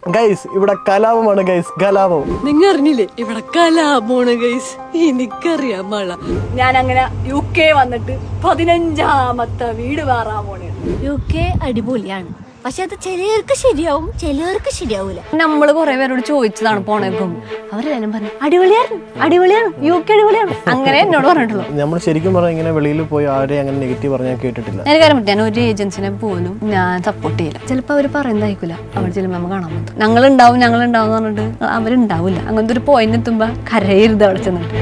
Guys ഇവിടെ കലാപമാണ് guys, കലാപം. നിങ്ങൾ അറിഞ്ഞില്ലേ ഇവിടെ കലാപമാണ് ഗൈസ്? എനിക്കറിയാം മഴ. ഞാൻ അങ്ങനെ UK വന്നിട്ട് 15ാമത്തെ വീട് മാറാൻ പോണേ. UK അടിപൊളിയാണ്, പക്ഷെ അത് ചിലർക്ക് ശരിയാവും ചിലർക്ക് ശരിയാവൂല. നമ്മള് കൊറേ പേരോട് ചോദിച്ചതാണ് പോണേക്കും, അവരെല്ലാരും പറഞ്ഞു അടിപൊളിയാണ് അടിപൊളിയാണ് UK അടിപൊളിയാണ്, അങ്ങനെ എന്നോട് പറഞ്ഞിട്ടുള്ളൂ. നമ്മൾ ശരിക്കും പറഞ്ഞാൽ ഇങ്ങനെ വെളിയിൽ പോയി ആരെയും അങ്ങനെ നെഗറ്റീവ് പറഞ്ഞാൽ കേട്ടിട്ടില്ല. ഞാൻ കാര്യം പറ്റും, ഞാൻ ഒരു ഏജൻസിനെ പോലും ഞാൻ സപ്പോർട്ട് ചെയ്യില്ല. ചിലപ്പോൾ അവർ പറയുന്നതായിരിക്കില്ല, അവിടെ ചെല്ലുമ്പോൾ നമ്മൾ കാണാൻ പറ്റും ഞങ്ങളുണ്ടാവും എന്ന് പറഞ്ഞിട്ട് അവരുണ്ടാവില്ല. അങ്ങനത്തെ ഒരു പോയിന്റ് എത്തുമ്പോ കരയരുത് അവിടെ ചെന്നിട്ട്.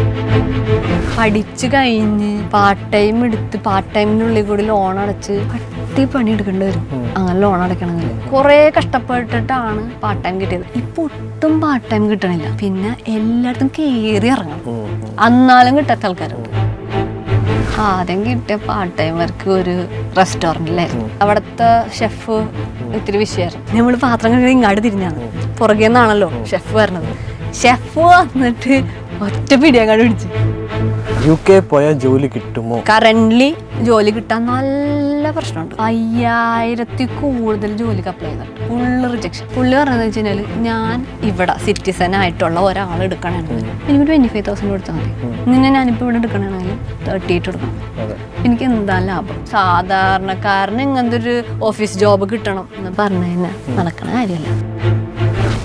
പഠിച്ചു കഴിഞ്ഞ് പാർട്ട് ടൈം എടുത്ത് പാർട്ട് ടൈമിനുള്ളിൽ കൂടി ലോൺ അടച്ച് കട്ടി പണി എടുക്കേണ്ടി വരും. അങ്ങനെ ലോൺ അടയ്ക്കണമെങ്കിൽ കുറെ കഷ്ടപ്പെട്ടിട്ടാണ് പാർട്ട് ടൈം കിട്ടിയത്. ഇപ്പൊ ഒട്ടും പാർട്ട് ടൈം കിട്ടണില്ല. പിന്നെ എല്ലായിടത്തും കയറി ഇറങ്ങണം, എന്നാലും കിട്ടാത്ത ആൾക്കാരുണ്ട്. ആദ്യം കിട്ടിയ പാർട്ട് ടൈം വർക്ക് ഒരു റെസ്റ്റോറൻറ്റിലായിരുന്നു. അവിടുത്തെ ഷെഫ് ഇത്തിരി വിഷയമായിരുന്നു. നമ്മൾ പാത്രം കഴുകി ഇങ്ങോട്ട് തിരിഞ്ഞാണ്, പുറകെ നിന്നാണല്ലോ ഷെഫ് വരണത്. ഷെഫ് വന്നിട്ട് ഒറ്റ പിടിയങ്ങാട് പിടിച്ചു. UK പോയാൽ ജോലി കിട്ടുമോ? കറന്റ്ലി ജോലി കിട്ടാൻ നല്ല പ്രശ്നമുണ്ട്. 5000 കൂടുതൽ ജോലിക്ക് അപ്ലൈ ചെയ്തിട്ട് ഫുള്ള് റിജക്ഷൻ. പുള്ളി പറഞ്ഞതെന്ന് വെച്ച് കഴിഞ്ഞാൽ, ഞാൻ ഇവിടെ സിറ്റിസൺ ആയിട്ടുള്ള ഒരാൾ എടുക്കണമെങ്കിൽ എനിക്ക് 25,000 കൊടുത്താൽ മതി. നിന്നെ ഞാനിപ്പോൾ ഇവിടെ എടുക്കണമെങ്കിൽ 38 കൊടുക്കണം. എനിക്ക് എന്താ ലാഭം? സാധാരണക്കാരന് ഇങ്ങനത്തെ ഒരു ഓഫീസ് ജോബ് കിട്ടണം എന്ന് പറഞ്ഞു കഴിഞ്ഞാൽ നടക്കണ കാര്യമല്ല.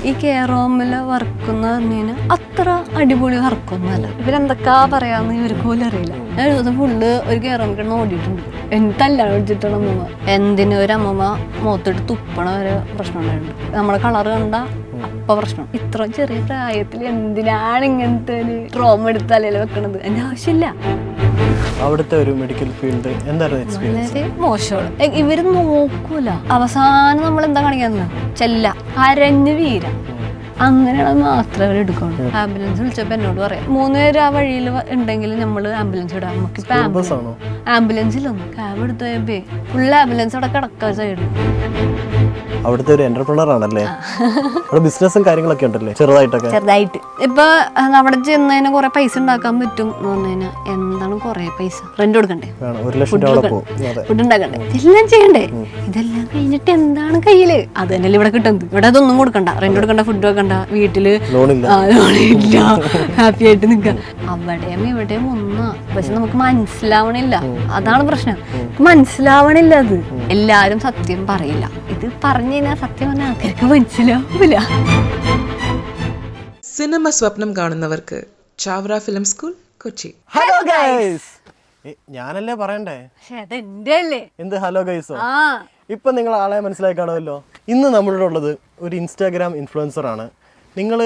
ഈ കെയർ ഹോമില് വർക്ക് എന്ന് പറഞ്ഞു അത്ര അടിപൊളി വർക്കൊന്നുമല്ല. ഇവരെന്തൊക്കെയാ പറയാന്ന് ഇവർക്ക് പോലും അറിയില്ല. ഞാൻ ഒരു ദിവസം ഫുള്ള് ഒരു കെയർ ഹോമിൽ കിടന്ന് ഓടിയിട്ടുണ്ട്. എന്തെല്ലാം ഓടിച്ചിട്ടാണ് അമ്മമ്മ. എന്തിനും ഒരു അമ്മമ്മ മുഖത്തിട്ട് തുപ്പണ ഒരു പ്രശ്നം ഉണ്ടായിട്ടുണ്ട്. നമ്മളെ കളറ് കണ്ട അപ്പൊ പ്രശ്നം. ഇത്ര ചെറിയ പ്രായത്തിൽ എന്തിനാണ് ഇങ്ങനത്തെ ഒരു ട്രോമ എടുത്ത് തലയിൽ വെക്കണത്? എന്റെ ആവശ്യമില്ല. അവിടുത്തെ ഒരു മെഡിക്കൽ ഫീൽഡ് എന്തായിരുന്നു എക്സ്പീരിയൻസ്? വളരെ മോശമാണ്. ഇവര് നോക്കൂല. അവസാനം നമ്മൾ എന്താ കാണിക്കാന്ന് ചെല്ല കരഞ്ഞ് വീര, അങ്ങനെയാണ് മാത്രമേ അവർ എടുക്കുള്ളൂ. ആംബുലൻസ് വിളിച്ചപ്പോ എന്നോട് പറയാം, 3 പേര് ആ വഴിയിൽ ഉണ്ടെങ്കിൽ നമ്മൾ ആംബുലൻസ് ഇടാം. നമുക്കിപ്പോ ആംബുലൻസിലൊന്നും ക്യാബ് എടുത്തു പോയപ്പോ ഫുൾ ആംബുലൻസ് അവിടെ കിടക്കാൻ സൈഡ്. അവിടുത്തെ ഒരു എന്റർപ്രണർ ആണല്ലേ? അവിടെ ബിസിനസ്സും കാര്യങ്ങളൊക്കെ ഉണ്ടല്ലേ ചെറുതായിട്ട്. ഇപ്പൊ അവിടെ ചെന്നതിന് കുറെ പൈസ ഉണ്ടാക്കാൻ പറ്റും എന്ന് പറഞ്ഞു കഴിഞ്ഞാൽ എന്താണ് കുറെ പൈസ? റെന്റ് കൊടുക്കണ്ടേ, 1 ലക്ഷം രൂപ ഫുഡ് ഉണ്ടാക്കണ്ടേ, ഇതെല്ലാം ചെയ്യണ്ടേ? ഇതെല്ലാം കഴിഞ്ഞിട്ട് എന്താണ് കയ്യില്? അത് തന്നെയല്ലേ ഇവിടെ കിട്ടുന്നത്. ഇവിടെ അതൊന്നും കൊടുക്കണ്ട, റെന്റ് കൊടുക്കണ്ട, ഫുഡ് വെക്കണ്ട, വീട്ടില് ലോണില്ല, ഹാപ്പി ആയിട്ട് നിൽക്കാം. അവിടെയും ഇവിടെയും ഒന്നാ. പക്ഷെ നമുക്ക് മനസ്സിലാവണില്ല, അതാണ് പ്രശ്നം. മനസ്സിലാവണില്ല. അത് എല്ലാരും സത്യം പറയില്ല. ഇത് പറഞ്ഞു കഴിഞ്ഞാൽ സത്യം പറഞ്ഞാൽ ആൾക്കാർക്ക് മനസ്സിലാവില്ല. സിനിമ സ്വപ്നം കാണുന്നവർക്ക് Chavara film school, Kochi. Hello guys, ഞാനല്ലേ പറയണ്ടേ? എന്ത് ഹലോ ഗൈസോ? ഇപ്പൊ നിങ്ങൾ ആളെ മനസ്സിലാക്കി കാണുമല്ലോ. ഇന്ന് നമ്മളുടെ ഉള്ളത് ഒരു ഇൻസ്റ്റാഗ്രാം ഇൻഫ്ലുവൻസർ ആണ്. നിങ്ങൾ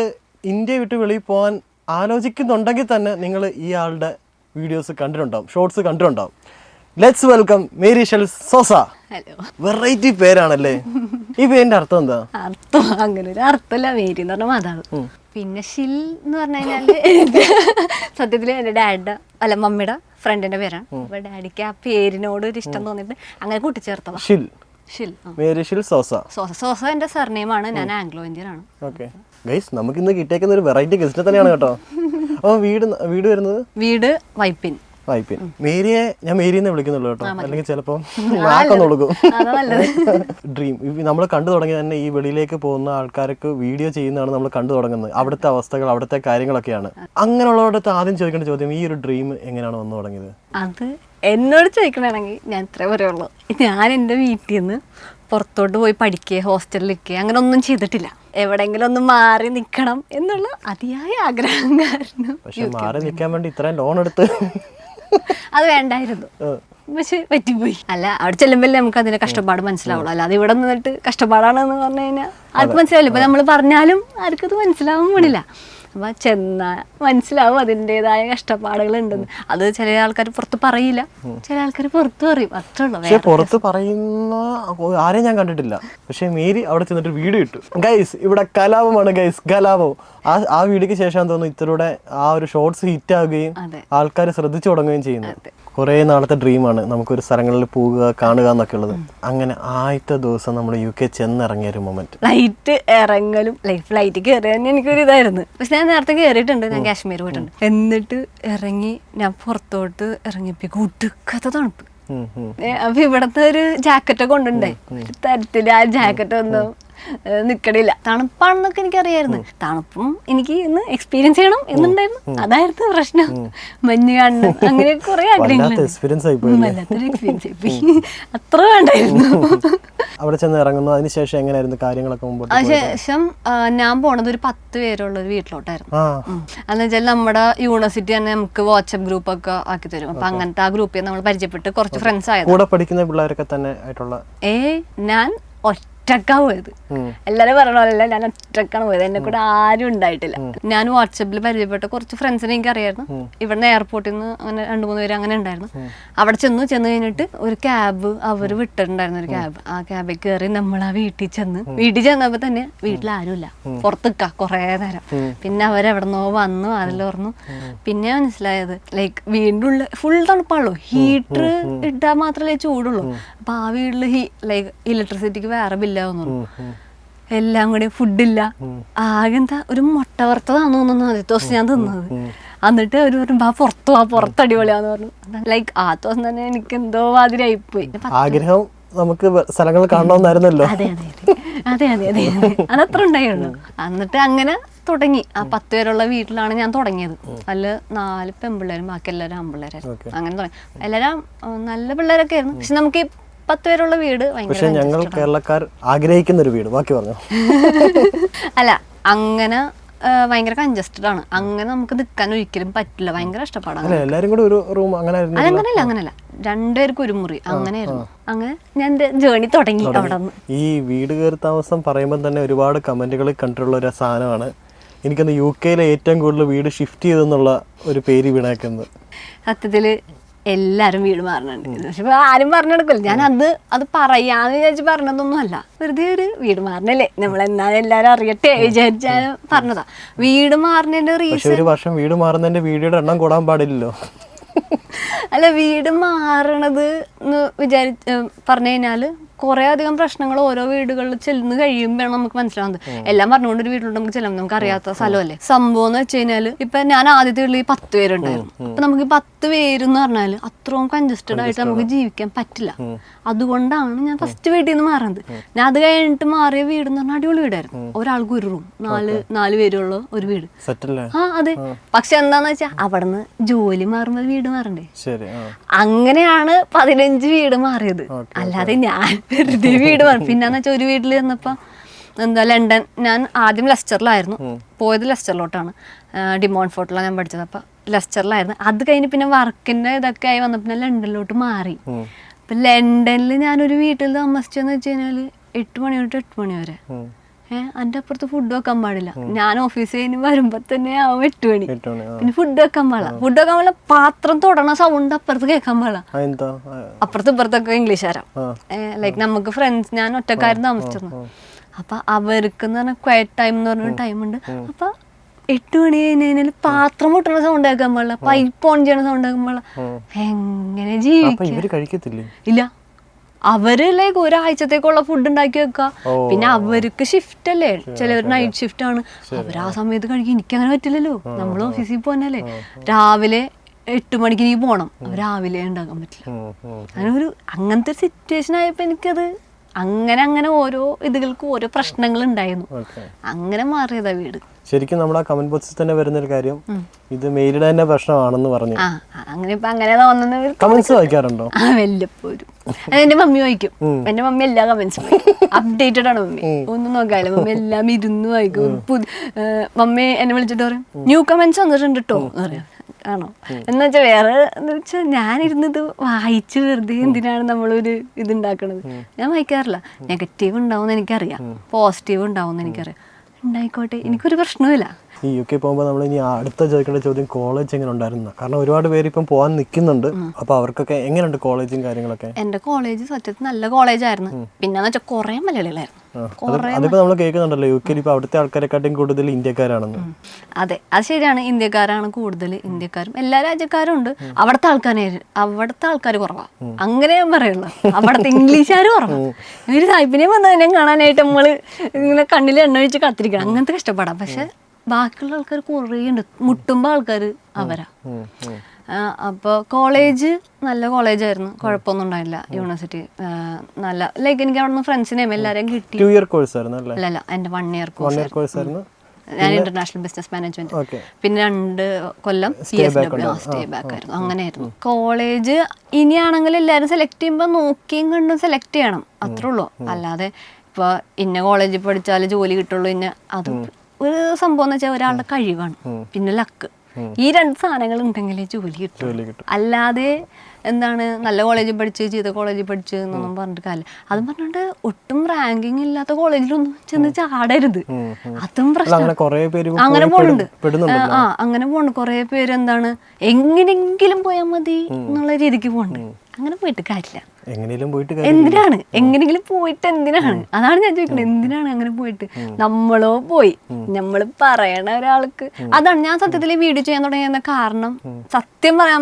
ഇന്ത്യ വിട്ട് വെളിയിൽ പോകാൻ ആലോചിക്കുന്നുണ്ടെങ്കിൽ തന്നെ നിങ്ങൾ ഈ ആളുടെ വീഡിയോസ് കണ്ടിട്ടുണ്ടാവും, ഷോർട്സ് കണ്ടിട്ടുണ്ടാവും. ലെറ്റ്സ് വെൽക്കം മേരിഷൽ സോസ. വെറൈറ്റി പേരാണല്ലേ. ഈ പേരിന്റെ അർത്ഥം എന്താ? അർത്ഥം അങ്ങനെ ഒരു അർത്ഥമല്ല. മേരി എന്ന് പറഞ്ഞാൽ മാതാവ്. പിന്നെ ഷിൽ എന്ന് പറഞ്ഞു കഴിഞ്ഞാല് സത്യത്തില് എന്റെ ഡാഡിയുടെ മമ്മിയുടെ ഫ്രണ്ടിന്റെ പേരാണ്. അപ്പൊ ഡാഡിക്ക് ആ പേരിനോട് ഒരു ഇഷ്ടം തോന്നിട്ട് അങ്ങനെ കൂട്ടിച്ചേർത്തതാ. മേരിഷൽ സോസ. സോസ എന്റെ സർനെയിമാണ്. ഞാൻ ആംഗ്ലോ ഇന്ത്യൻ ആണ്. ഓക്കെ ഗൈസ്, നമുക്ക് ഇന്ന് കിട്ടിയേക്കുന്ന ഒരു വെറൈറ്റി ഗസ്റ്റ് തന്നെയാണ് കേട്ടോ. അപ്പൊ വീട് വരുന്നത് വൈപ്പിൻ. മേരിയെ ഞാൻ മേരിയെന്ന് വിളിക്കുന്നുള്ളൂ കേട്ടോ, അല്ലെങ്കിൽ ചിലപ്പോ നാക്കൊന്ന് കൊടുക്കും. ഡ്രീം നമ്മൾ കണ്ടു തുടങ്ങി തന്നെ ഈ വെളിയിലേക്ക് പോകുന്ന ആൾക്കാർക്ക് വീഡിയോ ചെയ്യുന്നതാണ് നമ്മൾ കണ്ടു തുടങ്ങുന്നത്. അവിടുത്തെ അവസ്ഥകൾ, അവിടുത്തെ കാര്യങ്ങളൊക്കെയാണ്. അങ്ങനെയുള്ളവരുടെ ആദ്യം ചോദിക്കേണ്ട ചോദ്യം, ഈ ഒരു ഡ്രീം എങ്ങനെയാണ് വന്നു തുടങ്ങിയത്? അത് എന്നോട് ചോദിക്കണമെങ്കിൽ ഞാൻ ഇത്രേ പറയുള്ളൂ. ഞാൻ എൻ്റെ വീട്ടിൽ നിന്ന് പുറത്തോട്ട് പോയി പഠിക്കുക, ഹോസ്റ്റലിൽ നിൽക്കുക, അങ്ങനെ ഒന്നും ചെയ്തിട്ടില്ല. എവിടെയെങ്കിലും ഒന്ന് മാറി നിൽക്കണം എന്നുള്ള അതിയായ ആഗ്രഹം കാരണം. പക്ഷെ മാറി നിൽക്കാൻ വേണ്ടി ഇത്രയും ലോൺ എടുത്ത് അത് വേണ്ടായിരുന്നു, പക്ഷെ പറ്റിപ്പോയി. അല്ല, അവിടെ ചെല്ലുമ്പോൾ നമുക്ക് അതിന്റെ കഷ്ടപ്പാട് മനസ്സിലാവുള്ളൂ. അല്ലാതെ ഇവിടെ നിന്നിട്ട് കഷ്ടപ്പാടാണെന്ന് പറഞ്ഞു കഴിഞ്ഞാൽ ആർക്കും മനസ്സിലാവില്ല. ഇപ്പൊ നമ്മൾ പറഞ്ഞാലും ആർക്കും അത് മനസ്സിലാവാൻ പാടില്ല. അപ്പൊ ചെന്നാൽ മനസ്സിലാവും അതിൻ്റെതായ കഷ്ടപ്പാടുകൾ ഉണ്ടെന്ന്. അത് ചില ആൾക്കാർ പുറത്ത് പറയില്ല, ചില ആൾക്കാർ പുറത്ത് പറയും, അത്രേ ഉള്ളൂ. പക്ഷെ പുറത്ത് പറയുന്ന ആരെയും ഞാൻ കണ്ടിട്ടില്ല. പക്ഷെ മേരി അവിടെ ചെന്നിട്ട് വീഡിയോ ഇട്ടു. ഗൈസ് ഇവിടെ കലാപമാണ് ഗൈസ്, കലാപം. ആ വീഡിയോക്ക് ശേഷം തോന്നുന്നു ഇത്രയുടെ ആ ഒരു ഷോർട്സ് ഹിറ്റ് ആവുകയും ആൾക്കാർ ശ്രദ്ധിച്ചു തുടങ്ങുകയും ചെയ്യുന്നത്. കുറേ നാളത്തെ ഡ്രീമാണ് നമുക്കൊരു സ്ഥലങ്ങളിൽ പോവുക, കാണുക എന്നൊക്കെ ഉള്ളത്. അങ്ങനെ ആദ്യത്തെ ദിവസം നമ്മൾ UK ചെന്നിറങ്ങിയ ഒരു മൊമെന്റ്. ഫ്ലൈറ്റ് ഇറങ്ങലും ഫ്ലൈറ്റ് കയറി തന്നെ എനിക്കൊരു ഇതായിരുന്നു. പക്ഷെ ഞാൻ നേരത്തെ കയറിയിട്ടുണ്ട്, ഞാൻ കാശ്മീർ പോയിട്ടുണ്ട്. എന്നിട്ട് ഇറങ്ങി ഞാൻ പുറത്തോട്ട് ഇറങ്ങിയപ്പോ ഒടുക്കത്ത തണുപ്പ്. അപ്പൊ ഇവിടത്തെ ഒരു ജാക്കറ്റൊക്കെ കൊണ്ടുണ്ടേ, ഒരു തരത്തില് ആ ജാക്കറ്റ് ഒന്നും നിക്കണില്ല. തണുപ്പാണെന്നൊക്കെ എനിക്കറിയായിരുന്നു. തണുപ്പും എനിക്ക് ഇന്ന് എക്സ്പീരിയൻസ് ചെയ്യണം എന്നുണ്ടായിരുന്നു. അതായിരുന്നു പ്രശ്നം. മഞ്ഞ് കാണണം അങ്ങനെ കുറെ ആഗ്രഹങ്ങളുണ്ട്. വല്ലാത്തൊരു എക്സ്പീരിയൻസ് ആയിപ്പോയി. അത്ര വേണ്ടായിരുന്നു. അവിടെ ചെന്ന് ഇറങ്ങുന്നു. അതിനുശേഷം എങ്ങനെയായിരുന്നു കാര്യങ്ങളൊക്കെ മുമ്പോട്ട്? അതിനുശേഷം ഞാൻ പോണത് ഒരു 10 പേരുള്ള ഒരു വീട്ടിലോട്ടായിരുന്നു. എന്ന് വെച്ചാൽ നമ്മുടെ യൂണിവേഴ്സിറ്റി തന്നെ നമുക്ക് വാട്സ്ആപ്പ് ഗ്രൂപ്പ് ഒക്കെ ആക്കി തരും. അപ്പൊ അങ്ങനത്തെ ആ ഗ്രൂപ്പിൽ നമ്മൾ പരിചയപ്പെട്ട് കുറച്ച് ഫ്രണ്ട്സ് ആയത്. കൂടെ പഠിക്കുന്ന പിള്ളേരൊക്കെ തന്നെ ആയിട്ടുള്ള? ഞാൻ ഒറ്റക്കാ പോയത്. എല്ലാരും പറഞ്ഞ പോലെയല്ല, ഞാൻ ഒറ്റക്കാണ് പോയത്. എന്നെ കൂടെ ആരും ഉണ്ടായിട്ടില്ല. ഞാൻ വാട്സപ്പിൽ പരിചയപ്പെട്ട കുറച്ച് ഫ്രണ്ട്സിനെ എനിക്ക് അറിയായിരുന്നു. ഇവിടുന്ന് എയർപോർട്ടിൽ നിന്ന് അങ്ങനെ 2-3 പേര് അങ്ങനെ ഉണ്ടായിരുന്നു. അവിടെ ചെന്ന് കഴിഞ്ഞിട്ട് ഒരു ക്യാബ് അവർ വിട്ടിട്ടുണ്ടായിരുന്നു, ഒരു ക്യാബ്. ആ ക്യാബിൽ കയറി നമ്മൾ ആ വീട്ടിൽ ചെന്നപ്പോ തന്നെ വീട്ടിൽ ആരുമില്ല, പുറത്തേക്കാ കൊറേ നേരം. പിന്നെ അവരെവിടെന്നോ വന്നു അതിൽ പറഞ്ഞു. പിന്നെ മനസ്സിലായത് ലൈക്ക് വീണ്ടും ഫുൾ തണുപ്പാണല്ലോ, ഹീറ്റർ ഇട്ടാൽ മാത്രമല്ലേ ചൂടുള്ളൂ. അപ്പൊ ആ വീട്ടില് ലൈക്ക് ഇലക്ട്രിസിറ്റിക്ക് വേറെ ബില്ലാവുന്നു. എല്ലാം കൂടി ഫുഡില്ല. ആകെ എന്താ ഒരു മുട്ട വറുത്തതാന്ന് തോന്നുന്നു ആദ്യത്തെ ദിവസം ഞാൻ തിന്നത്. എന്നിട്ട് അവര് പറഞ്ഞു പുറത്ത് അടിപൊളിയാന്ന് പറഞ്ഞു. ലൈക്ക് ആ ദിവസം തന്നെ എനിക്ക് എന്തോ മാതിരി ആയിപ്പോയി. ആഗ്രഹം നമുക്ക് സ്ഥലങ്ങൾ കാണണമെന്നായിരുന്നല്ലോ. അതെ അതത്ര ഉണ്ടായുള്ളൂ. എന്നിട്ട് അങ്ങനെ തുടങ്ങി. ആ 10 പേരുള്ള വീട്ടിലാണ് ഞാൻ തുടങ്ങിയത്. അതിൽ 4 പെൺപിള്ളേരും ബാക്കി എല്ലാവരും ആൺപിള്ളേരായിരുന്നു. അങ്ങനെ തുടങ്ങി. എല്ലാവരും നല്ല പിള്ളേരൊക്കെ ആയിരുന്നു. പക്ഷെ നമുക്ക് 10 പേരുള്ള വീട് പക്ഷെ ഞങ്ങൾ കേരളക്കാർ ആഗ്രഹിക്കുന്ന ഒരു വീട്. ബാക്കി പറഞ്ഞു. അല്ല, അങ്ങനെ ഭയങ്കര കൺജസ്റ്റഡ് ആണ്. അങ്ങനെ നമുക്ക് നിൽക്കാൻ ഒരിക്കലും പറ്റില്ല. ഭയങ്കര ഇഷ്ടപ്പാടാണ്. എല്ലാരും കൂടെ ഒരു റൂം അങ്ങനെയല്ല 2 പേർക്ക് ഒരു മുറി അങ്ങനെയായിരുന്നു. അങ്ങനെ ഞാൻ എന്റെ ജേർണി തുടങ്ങി അവിടെ നിന്ന്. ഈ വീട് കയറി താമസം പറയുമ്പോൾ തന്നെ ഒരുപാട് കമന്റുകൾ കണ്ടിട്ടുള്ള ഒരു സാധനമാണ്. എനിക്കൊന്ന് UK-യിലെ ഏറ്റവും കൂടുതൽ വീട് ഷിഫ്റ്റ് ചെയ്തെന്നുള്ള ഒരു പേര് വീണേക്കുന്നത്. സത്യത്തില് എല്ലാരും വീട് മാറുന്നുണ്ട്. പക്ഷെ ആരും പറഞ്ഞെടുക്കില്ല. ഞാൻ അത് പറയാന്ന് വിചാരിച്ച് പറഞ്ഞതൊന്നും അല്ല. വെറുതെ ഒരു വീട് മാറണല്ലേ, നമ്മൾ എന്നാലും എല്ലാരും അറിയട്ടെ വിചാരിച്ചാലും പറഞ്ഞതാ. വീട് മാറുന്നതിന്റെ റീസൺ, ഒരു വർഷം വീട് മാറുന്നതിന്റെ വീഡിയോയുടെ എണ്ണം കൂടാൻ പാടില്ലല്ലോ. അല്ല, വീട് മാറണത് പറഞ്ഞു കഴിഞ്ഞാല് കുറെ അധികം പ്രശ്നങ്ങൾ ഓരോ വീടുകളിൽ ചെല്ലുന്ന കഴിയുമ്പോഴാണ് നമുക്ക് മനസ്സിലാവുന്നത്. എല്ലാം പറഞ്ഞുകൊണ്ട് ഒരു വീട്ടിലോട്ട് നമുക്ക് ചെല്ലുമ്പോൾ നമുക്ക് അറിയാത്ത സ്ഥലമല്ലേ. സംഭവം എന്ന് വെച്ച് കഴിഞ്ഞാല് ഇപ്പൊ ഞാൻ ആദ്യത്തെ വീട്ടിൽ 10 പേരുണ്ടായിരുന്നു. അപ്പൊ നമുക്ക് 10 പേരെന്ന് പറഞ്ഞാല് അത്രയും കൺജസ്റ്റഡ് ആയിട്ട് നമുക്ക് ജീവിക്കാൻ പറ്റില്ല. അതുകൊണ്ടാണ് ഞാൻ ഫസ്റ്റ് വീട്ടിൽ നിന്ന് മാറുന്നത്. ഞാൻ അത് കഴിഞ്ഞിട്ട് മാറിയ വീട് എന്ന് പറഞ്ഞാൽ അടിപൊളി വീടായിരുന്നു. ഒരാൾക്ക് ഒരു റൂം, 4 പേരുള്ള ഒരു വീട്. അതെ. പക്ഷെ എന്താന്ന് വെച്ചാൽ അവിടുന്ന് ജോലി മാറുമ്പോൾ വീട് മാറണ്ടേ. അങ്ങനെയാണ് 15 വീട് മാറിയത്. അല്ലാതെ ഞാൻ വെറുതെ വീട് മാറി. പിന്നെന്ന് വെച്ചാൽ ഒരു വീട്ടിൽ ചെന്നപ്പോ ലണ്ടൻ, ഞാൻ ആദ്യം ലെസ്റ്ററിലായിരുന്നു പോയത്. ലെസ്റ്ററിലോട്ടാണ്, ഡിമോൺ ഫോർട്ടിലാണ് ഞാൻ പഠിച്ചത്. അപ്പൊ ലെസ്റ്ററിലായിരുന്നു. അത് കഴിഞ്ഞ് പിന്നെ വർക്കിന്റെ ഇതൊക്കെ ആയി വന്നപ്പോ ലണ്ടനിലോട്ട് മാറി. അപ്പൊ ലണ്ടനിൽ ഞാനൊരു വീട്ടിൽ താമസിച്ചെന്ന് വെച്ച് കഴിഞ്ഞാല് 8 മണി തൊട്ട് 8 മണി വരെ. അതിന്റെ അപ്പുറത്ത് ഫുഡ് വെക്കാൻ പാടില്ല. ഞാൻ ഓഫീസിൽ കഴിഞ്ഞ് വരുമ്പോ തന്നെ ആവും 8 മണി. പിന്നെ ഫുഡ് വെക്കാൻ പാടില്ല. പാത്രം തൊടണ സൗണ്ട് അപ്പുറത്ത് കേൾക്കാൻ പാടില്ല. അപ്പുറത്ത് ഇപ്പുറത്തൊക്കെ ഇംഗ്ലീഷുകാരാ. ലൈക്ക് നമുക്ക് ഫ്രണ്ട്സ്, ഞാൻ ഒറ്റക്കാരും താമസിച്ചിരുന്നു. അപ്പൊ അവർക്ക് എന്ന് പറഞ്ഞാൽ ക്വയറ്റ് ടൈം എന്ന് പറഞ്ഞ ടൈമുണ്ട്. അപ്പൊ 8 മണി കഴിഞ്ഞാൽ പാത്രം പൊട്ടണ സൗണ്ട് കേൾക്കാൻ പാടില്ല, പൈപ്പ് ഓൺ ചെയ്യണ സൗണ്ട് കേൾക്കാൻ പാടില്ല. എങ്ങനെ ജീവിക്കും? ഇല്ല, അവര് ലൈക്ക് ഒരാഴ്ചത്തേക്കുള്ള ഫുഡ് ഉണ്ടാക്കി വെക്കുക. പിന്നെ അവർക്ക് ഷിഫ്റ്റ് അല്ലേ, ചിലവർ നൈറ്റ് ഷിഫ്റ്റ് ആണ്. അവർ ആ സമയത്ത് കഴിക്കും. എനിക്കങ്ങനെ പറ്റില്ലല്ലോ, നമ്മൾ ഓഫീസിൽ പോകാനല്ലേ. രാവിലെ 8 മണിക്ക് നീ പോണം, രാവിലെ ഉണ്ടാക്കാൻ പറ്റില്ല. അങ്ങനെ അങ്ങനത്തെ ഒരു സിറ്റുവേഷൻ ആയപ്പോ എനിക്കത് അങ്ങനെ ഓരോ ഇതികൾക്ക് ഓരോ പ്രശ്നങ്ങൾ ഉണ്ടായിരുന്നു. അങ്ങനെ മാറിയതാ വീട്. ശരിക്കും നമ്മുടെ കമന്റ് ബോക്സിൽ തന്നെ വരുന്നൊരു കാര്യം, ഇത് മെയിലിടെ തന്നെ പ്രശ്നമാണെന്ന് പറഞ്ഞു. അങ്ങനെ തോന്നുന്നവർ കമന്റ്സ് വായിക്കാറുണ്ടോ? വല്ലപ്പോഴും. എന്റെ മമ്മി വായിക്കും. എന്റെ മമ്മി എല്ലാ കമന്റ്സും അപ്ഡേറ്റഡ് ആണ്. മമ്മി ഒന്നും നോക്കാല്ല, മമ്മി എല്ലാം ഇരുന്ന് വായിക്കും. മമ്മി എന്നെ വിളിച്ചിട്ട് പറയും, ന്യൂ കമന്റ്സ് വന്നിട്ടുണ്ട് കേട്ടോ എന്ന് പറയാം. ആണോ എന്ന് വെച്ചാൽ വേറെ എന്ന് വെച്ചാൽ ഞാനിരുന്നത് വായിച്ച് വെറുതെ എന്തിനാണ് നമ്മളൊരു ഇതുണ്ടാക്കണത്. ഞാൻ വായിക്കാറില്ല. നെഗറ്റീവ് ഉണ്ടാവും എനിക്കറിയാം, പോസിറ്റീവ് ഉണ്ടാവും എനിക്കറിയാം. ഉണ്ടായിക്കോട്ടെ, എനിക്കൊരു പ്രശ്നവുമില്ല. ഈ UK പോകുമ്പോൾ നമ്മൾ ഇനി അടുത്ത ചോദിക്കേണ്ട ചോദ്യം, കോളേജ് എങ്ങനെ ഉണ്ടായിരുന്നു? കാരണം ഒരുപാട് പേര് ഇപ്പം പോകാൻ നിൽക്കുന്നുണ്ട്. അപ്പൊ അവർക്കൊക്കെ എങ്ങനെയുണ്ട് കോളേജും കാര്യങ്ങളൊക്കെ? എന്റെ കോളേജ് സത്യത്തിൽ നല്ല കോളേജായിരുന്നു. പിന്നെന്ന് വെച്ചാൽ കുറെ മലയാളികളായിരുന്നു. അതിപ്പോ നമ്മൾ കേൾക്കുന്നുണ്ടല്ലോ UK-ൽ ഇപ്പൊ അവിടുത്തെ ആൾക്കാരെക്കാട്ടും കൂടുതൽ ഇന്ത്യക്കാരാണെന്ന്. അതെ, അത് ശരിയാണ്. ഇന്ത്യക്കാരാണ് കൂടുതൽ. ഇന്ത്യക്കാരും എല്ലാ രാജ്യക്കാരും ഉണ്ട്. അവിടുത്തെ ആൾക്കാർ കുറവാ. അങ്ങനെ ഞാൻ പറയുള്ളൂ. അവിടുത്തെ ഇംഗ്ലീഷുകാർ കുറവാ. ഒരു സാഹിബിനെ വന്നതിനെ കാണാനായിട്ട് നമ്മള് ഇങ്ങനെ കണ്ണിൽ എണ്ണ ഒഴിച്ച് കാത്തിരിക്കണം. അങ്ങനത്തെ കഷ്ടപ്പാടാ. പക്ഷെ ബാക്കിയുള്ള ആൾക്കാർ കുറേ ഉണ്ട്. മുട്ടുമ്പോ ആൾക്കാർ അവരാ. അപ്പോൾ കോളേജ് നല്ല കോളേജായിരുന്നു, കുഴപ്പമൊന്നും ഉണ്ടായില്ല. യൂണിവേഴ്സിറ്റി നല്ല ലൈക്ക് എനിക്ക് അവിടെ നിന്ന് ഫ്രണ്ട്സിനെയും എല്ലാവരെയും കിട്ടി. 2 year course ആയിരുന്നു അല്ലേ? അല്ല എൻ്റെ 1 year course കോഴ്സ് ആയിരുന്നു. ഞാൻ ഇന്റർനാഷണൽ ബിസിനസ് മാനേജ്മെന്റ്, പിന്നെ 2 കൊല്ലം PSW സ്റ്റേ ബാക്ക് ആയിരുന്നു. അങ്ങനെയായിരുന്നു കോളേജ്. ഇനിയാണെങ്കിൽ എല്ലാവരും സെലക്ട് ചെയ്യുമ്പോൾ നോക്കിയും കണ്ടും സെലക്ട് ചെയ്യണം, അത്രേ ഉള്ളൂ. അല്ലാതെ ഇപ്പോൾ ഇന്ന കോളേജിൽ പഠിച്ചാൽ ജോലി കിട്ടുള്ളൂ, അത് ഒരു സംഭവം എന്ന് വെച്ചാൽ ഒരാളുടെ കഴിവാണ്, പിന്നെ ലക്ക്. ഈ 2 സാധനങ്ങൾ ഉണ്ടെങ്കിലേ ജോലി കിട്ടും. അല്ലാതെ എന്താണ് നല്ല കോളേജിൽ പഠിച്ച് ചീത്ത കോളേജിൽ പഠിച്ച് എന്നൊന്നും പറഞ്ഞിട്ട് കാര്യമില്ല. അതും പറഞ്ഞിട്ട് ഒട്ടും റാങ്കിങ് ഇല്ലാത്ത കോളേജിലൊന്നും ചെന്ന് ചാടരുത്, അതും പ്രശ്നം. അങ്ങനെ പോണുണ്ട്. അങ്ങനെ പോണുണ്ട് കുറെ പേര്. എന്താണ് എങ്ങനെങ്കിലും പോയാൽ മതി എന്നുള്ള രീതിക്ക് പോകണ്ട്. അങ്ങനെ പോയിട്ട് കാര്യമില്ല. എന്തിനാണ് എങ്ങനെങ്കിലും പോയിട്ട് എന്തിനാണ്? അതാണ് ഞാൻ ചോദിക്കുന്നത്, എന്തിനാണ് അങ്ങനെ പോയിട്ട്? നമ്മളോ പോയി നമ്മൾ പറയണ ഒരാൾക്ക്. അതാണ് ഞാൻ സത്യത്തിൽ ഈ വീഡിയോ ചെയ്യാൻ തുടങ്ങിയ കാരണം, സത്യം പറയാൻ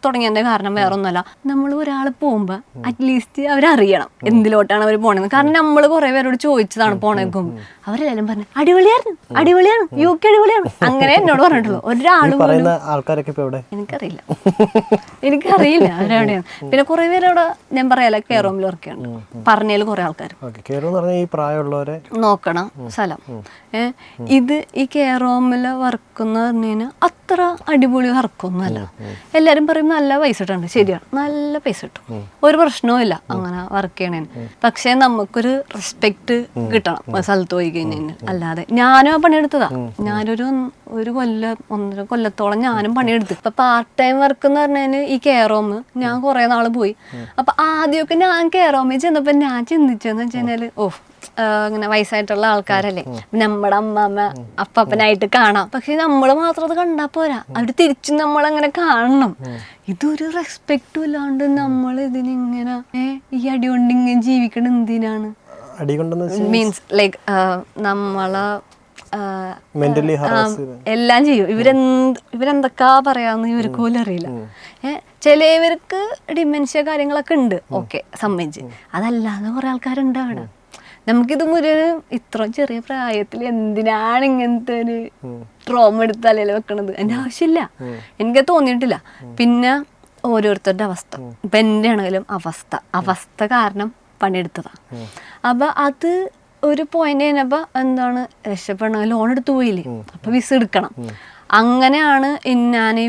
തുടങ്ങിയതിന്റെ കാരണം വേറെ ഒന്നുമല്ല. നമ്മൾ ഒരാൾ പോകുമ്പോ അറ്റ്ലീസ്റ്റ് അവരറിയണം എന്തിലോട്ടാണ് അവർ പോണെന്ന്. കാരണം നമ്മൾ കുറെ പേരോട് ചോദിച്ചതാണ് പോണേക്കും, അവരെല്ലാരും പറഞ്ഞു അടിപൊളിയായിരുന്നു, അടിപൊളിയാണ്, UK അടിപൊളിയാണ്, അങ്ങനെ എന്നോട് പറഞ്ഞിട്ടുള്ളൂ. ഒരാളും എനിക്കറിയില്ല അവരെവിടെയാണ്. പിന്നെ കുറെ പേരവിടെ ഞാൻ പറയാല കെയറോമിൽ വർക്ക് ചെയ്യണം, പറഞ്ഞതിൽ കുറെ ആൾക്കാർ നോക്കണം സ്ഥലം. ഇത് ഈ കെയറോമില് വർക്ക് എന്ന് പറഞ്ഞു കഴിഞ്ഞാൽ അത്ര അടിപൊളി വർക്കൊന്നും അല്ല. എല്ലാരും പറയും നല്ല പൈസ ഇട്ടുണ്ട്, ശരിയാണ്, നല്ല പൈസ കിട്ടും, ഒരു പ്രശ്നവും ഇല്ല അങ്ങനെ വർക്ക് ചെയ്യണേന്. പക്ഷെ നമുക്കൊരു റെസ്പെക്ട് കിട്ടണം സ്ഥലത്ത് പോയി കഴിഞ്ഞാൽ. അല്ലാതെ ഞാനും പണിയെടുത്തതാ, ഞാനൊരു 1.5 കൊല്ലത്തോളം ഞാനും പണിയെടുത്തു. ഇപ്പൊ പാർട്ട് ടൈം വർക്ക് എന്ന് പറഞ്ഞാൽ ഈ കെയറോം ഞാൻ കുറെ നാള് പോയി. അപ്പൊ ആദ്യമൊക്കെ ഞാൻ കെയറോമിൽ ചെന്നപ്പോ ഞാൻ ചിന്തിച്ചെന്ന് വെച്ച് കഴിഞ്ഞാല്, ഇങ്ങനെ വയസ്സായിട്ടുള്ള ആൾക്കാരല്ലേ, നമ്മുടെ അമ്മമ്മ അപ്പനായിട്ട് കാണാം. പക്ഷെ നമ്മള് മാത്രം അത് കണ്ടാ പോരാ, അവര് തിരിച്ചും നമ്മളങ്ങനെ കാണണം. ഇതൊരു റെസ്പെക്റ്റും ഇല്ലാണ്ട് നമ്മൾ ഇതിനിങ്ങനെ ഈ അടി കൊണ്ട് ഇങ്ങനെ ജീവിക്കണം. എന്തിനാണ് മീൻസ് ലൈക്ക് നമ്മളെ എല്ലാം ചെയ്യും. ഇവരെന്തൊക്കെ പറയാന്ന് ഇവർക്ക് പോലും അറിയില്ല. ചിലവർക്ക് ഡിമെൻഷ്യ കാര്യങ്ങളൊക്കെ ഉണ്ട്, ഓക്കെ സമ്മതിച്ച്. അതല്ലാതെ കുറെ ആൾക്കാരുണ്ട് അവിടെ. നമുക്കിത് മുഴുവൻ ഇത്ര ചെറിയ പ്രായത്തിൽ എന്തിനാണ് ഇങ്ങനത്തെ ഒരു ട്രോമ എടുത്ത് തലയിൽ വെക്കണത്? അതിന്റെ ആവശ്യമില്ല, എനിക്ക് തോന്നിയിട്ടില്ല. പിന്നെ ഓരോരുത്തരുടെ അവസ്ഥ, ഇപ്പൊ എൻ്റെ ആണെങ്കിലും അവസ്ഥ കാരണം പണിയെടുത്തതാ. അപ്പൊ അത് ഒരു പോയിന്റ് കഴിഞ്ഞപ്പോ എന്താണ്, രക്ഷപ്പെടണമെങ്കിൽ ലോൺ എടുത്തു പോയില്ലേ, അപ്പൊ വിസ എടുക്കണം. അങ്ങനെയാണ് ഞാൻ ഈ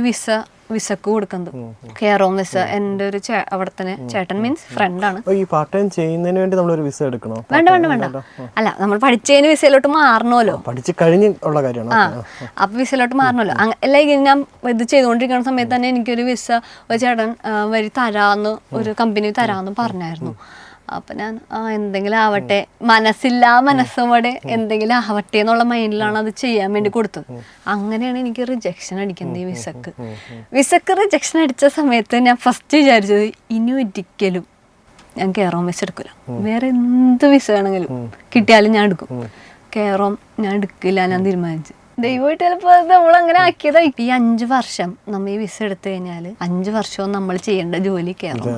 വിസക്ക് കൊടുക്കുന്നത്, കെയറോം വിസ. എൻ്റെ ഒരു അവിടെ തന്നെ ചേട്ടൻ മീൻസ് ഫ്രണ്ടാണ്. വേണ്ട അല്ല, നമ്മൾ പഠിച്ചതിന് വിസയിലോട്ട് മാറണമല്ലോ, അപ്പൊ വിസയിലോട്ട് മാറണമല്ലോ. അല്ലെങ്കിൽ ഞാൻ ഇത് ചെയ്തുകൊണ്ടിരിക്കുന്ന സമയത്ത് തന്നെ എനിക്കൊരു വിസ ഒരു ചേട്ടൻ വഴി തരാന്ന്, ഒരു കമ്പനി തരാന്ന് പറഞ്ഞായിരുന്നു. അപ്പൊ ഞാൻ എന്തെങ്കിലും ആവട്ടെ, മനസ്സോടെ എന്തെങ്കിലും ആവട്ടെ എന്നുള്ള മൈൻഡിലാണ് അത് ചെയ്യാൻ വേണ്ടി കൊടുത്തത്. അങ്ങനെയാണ് എനിക്ക് റിജക്ഷൻ അടിക്കുന്നത് ഈ വിസക്ക് റിജക്ഷൻ അടിച്ച സമയത്ത് ഞാൻ ഫസ്റ്റ് വിചാരിച്ചത്, ഇനി ഒരിക്കലും ഞാൻ കെയറോം വിസ എടുക്കില്ല. വേറെ എന്ത് വിസ വേണമെങ്കിലും കിട്ടിയാലും ഞാൻ എടുക്കും, കെയറോം ഞാൻ എടുക്കില്ല, ഞാൻ തീരുമാനിച്ചു. ദൈവമായിട്ട് ചിലപ്പോൾ നമ്മളങ്ങനെ ആക്കിയതായി. ഈ 5 വർഷം നമ്മൾ ഈ വിസ എടുത്തു കഴിഞ്ഞാൽ 5 വർഷവും നമ്മൾ ചെയ്യേണ്ട ജോലി കെയറോം.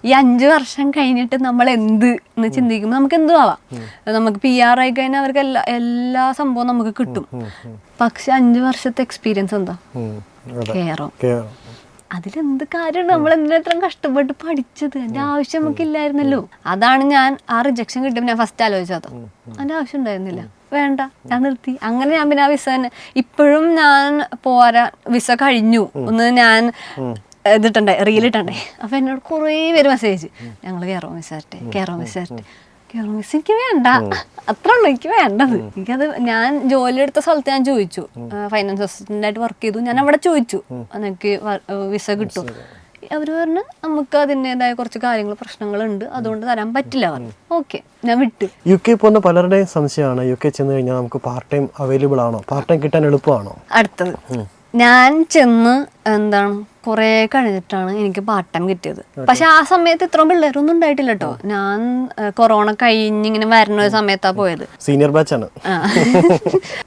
ഈ 5 വർഷം കഴിഞ്ഞിട്ട് നമ്മൾ എന്ത് എന്ന് ചിന്തിക്കുമ്പോൾ നമുക്ക് എന്തും ആവാം. നമുക്ക് PR ആയി കഴിഞ്ഞാൽ അവർക്ക് എല്ലാ സംഭവവും നമുക്ക് കിട്ടും. പക്ഷെ 5 വർഷത്തെ എക്സ്പീരിയൻസ് എന്താ? കെയറോം. അതിലെന്ത് കാര്യമാണ്? നമ്മൾ എന്തിനെത്ര കഷ്ടപ്പെട്ട് പഠിച്ചത്? അതിന്റെ ആവശ്യം നമുക്കില്ലായിരുന്നല്ലോ. അതാണ് ഞാൻ ആ റിജക്ഷൻ കിട്ടുമ്പോൾ ഞാൻ ഫസ്റ്റ് ആലോചിച്ചത്, അതിന്റെ ആവശ്യം ഉണ്ടായിരുന്നില്ല, വേണ്ട, ഞാൻ നിർത്തി. അങ്ങനെ ഞാൻ പിന്നെ ആ വിസ തന്നെ ഇപ്പോഴും ഞാൻ പോരാ. വിസ കഴിഞ്ഞു ഒന്ന് ഞാൻ റീലിട്ടണ്ടേ. അപ്പൊ എന്നോട് കുറേ പേര് മെസ്സേജ്, ഞങ്ങൾ കെയറോം വിസ എനിക്ക് വേണ്ട, അത്ര ഉള്ളു എനിക്ക് വേണ്ടത്. എനിക്കത് ഞാൻ ജോലി എടുത്ത സ്ഥലത്ത് ഞാൻ ചോദിച്ചു, ഫൈനാൻസ് അസിസ്റ്റന്റ് ആയിട്ട് വർക്ക് ചെയ്തു. ഞാൻ അവിടെ ചോദിച്ചു എനിക്ക് വിസ കിട്ടും. അവർ പറഞ്ഞു നമുക്ക് അതിൻ്റെതായ കുറച്ച് പ്രശ്നങ്ങളുണ്ട്, അതുകൊണ്ട് തരാൻ പറ്റില്ല പറഞ്ഞു. ഓക്കെ, ഞാൻ വിട്ടു. UK പോകുന്ന പലരുടെയും സംശയമാണ്, UK ചെന്ന് കഴിഞ്ഞാൽ നമുക്ക് പാർട്ട് ടൈം അവൈലബിൾ ആണോ, പാർട്ട് ടൈം കിട്ടാൻ എളുപ്പമാണോ? അടുത്തത് ഞാൻ ചെന്ന് കുറെ കഴിഞ്ഞിട്ടാണ് എനിക്ക് പാർട്ട് ടൈം കിട്ടിയത്. പക്ഷെ ആ സമയത്ത് ഇത്രയും പിള്ളേരൊന്നും ഉണ്ടായിട്ടില്ല കേട്ടോ. ഞാൻ കൊറോണ കഴിഞ്ഞിങ്ങനെ വരുന്ന സമയത്താ പോയത്. സീനിയർ ബാച്ചാണ്.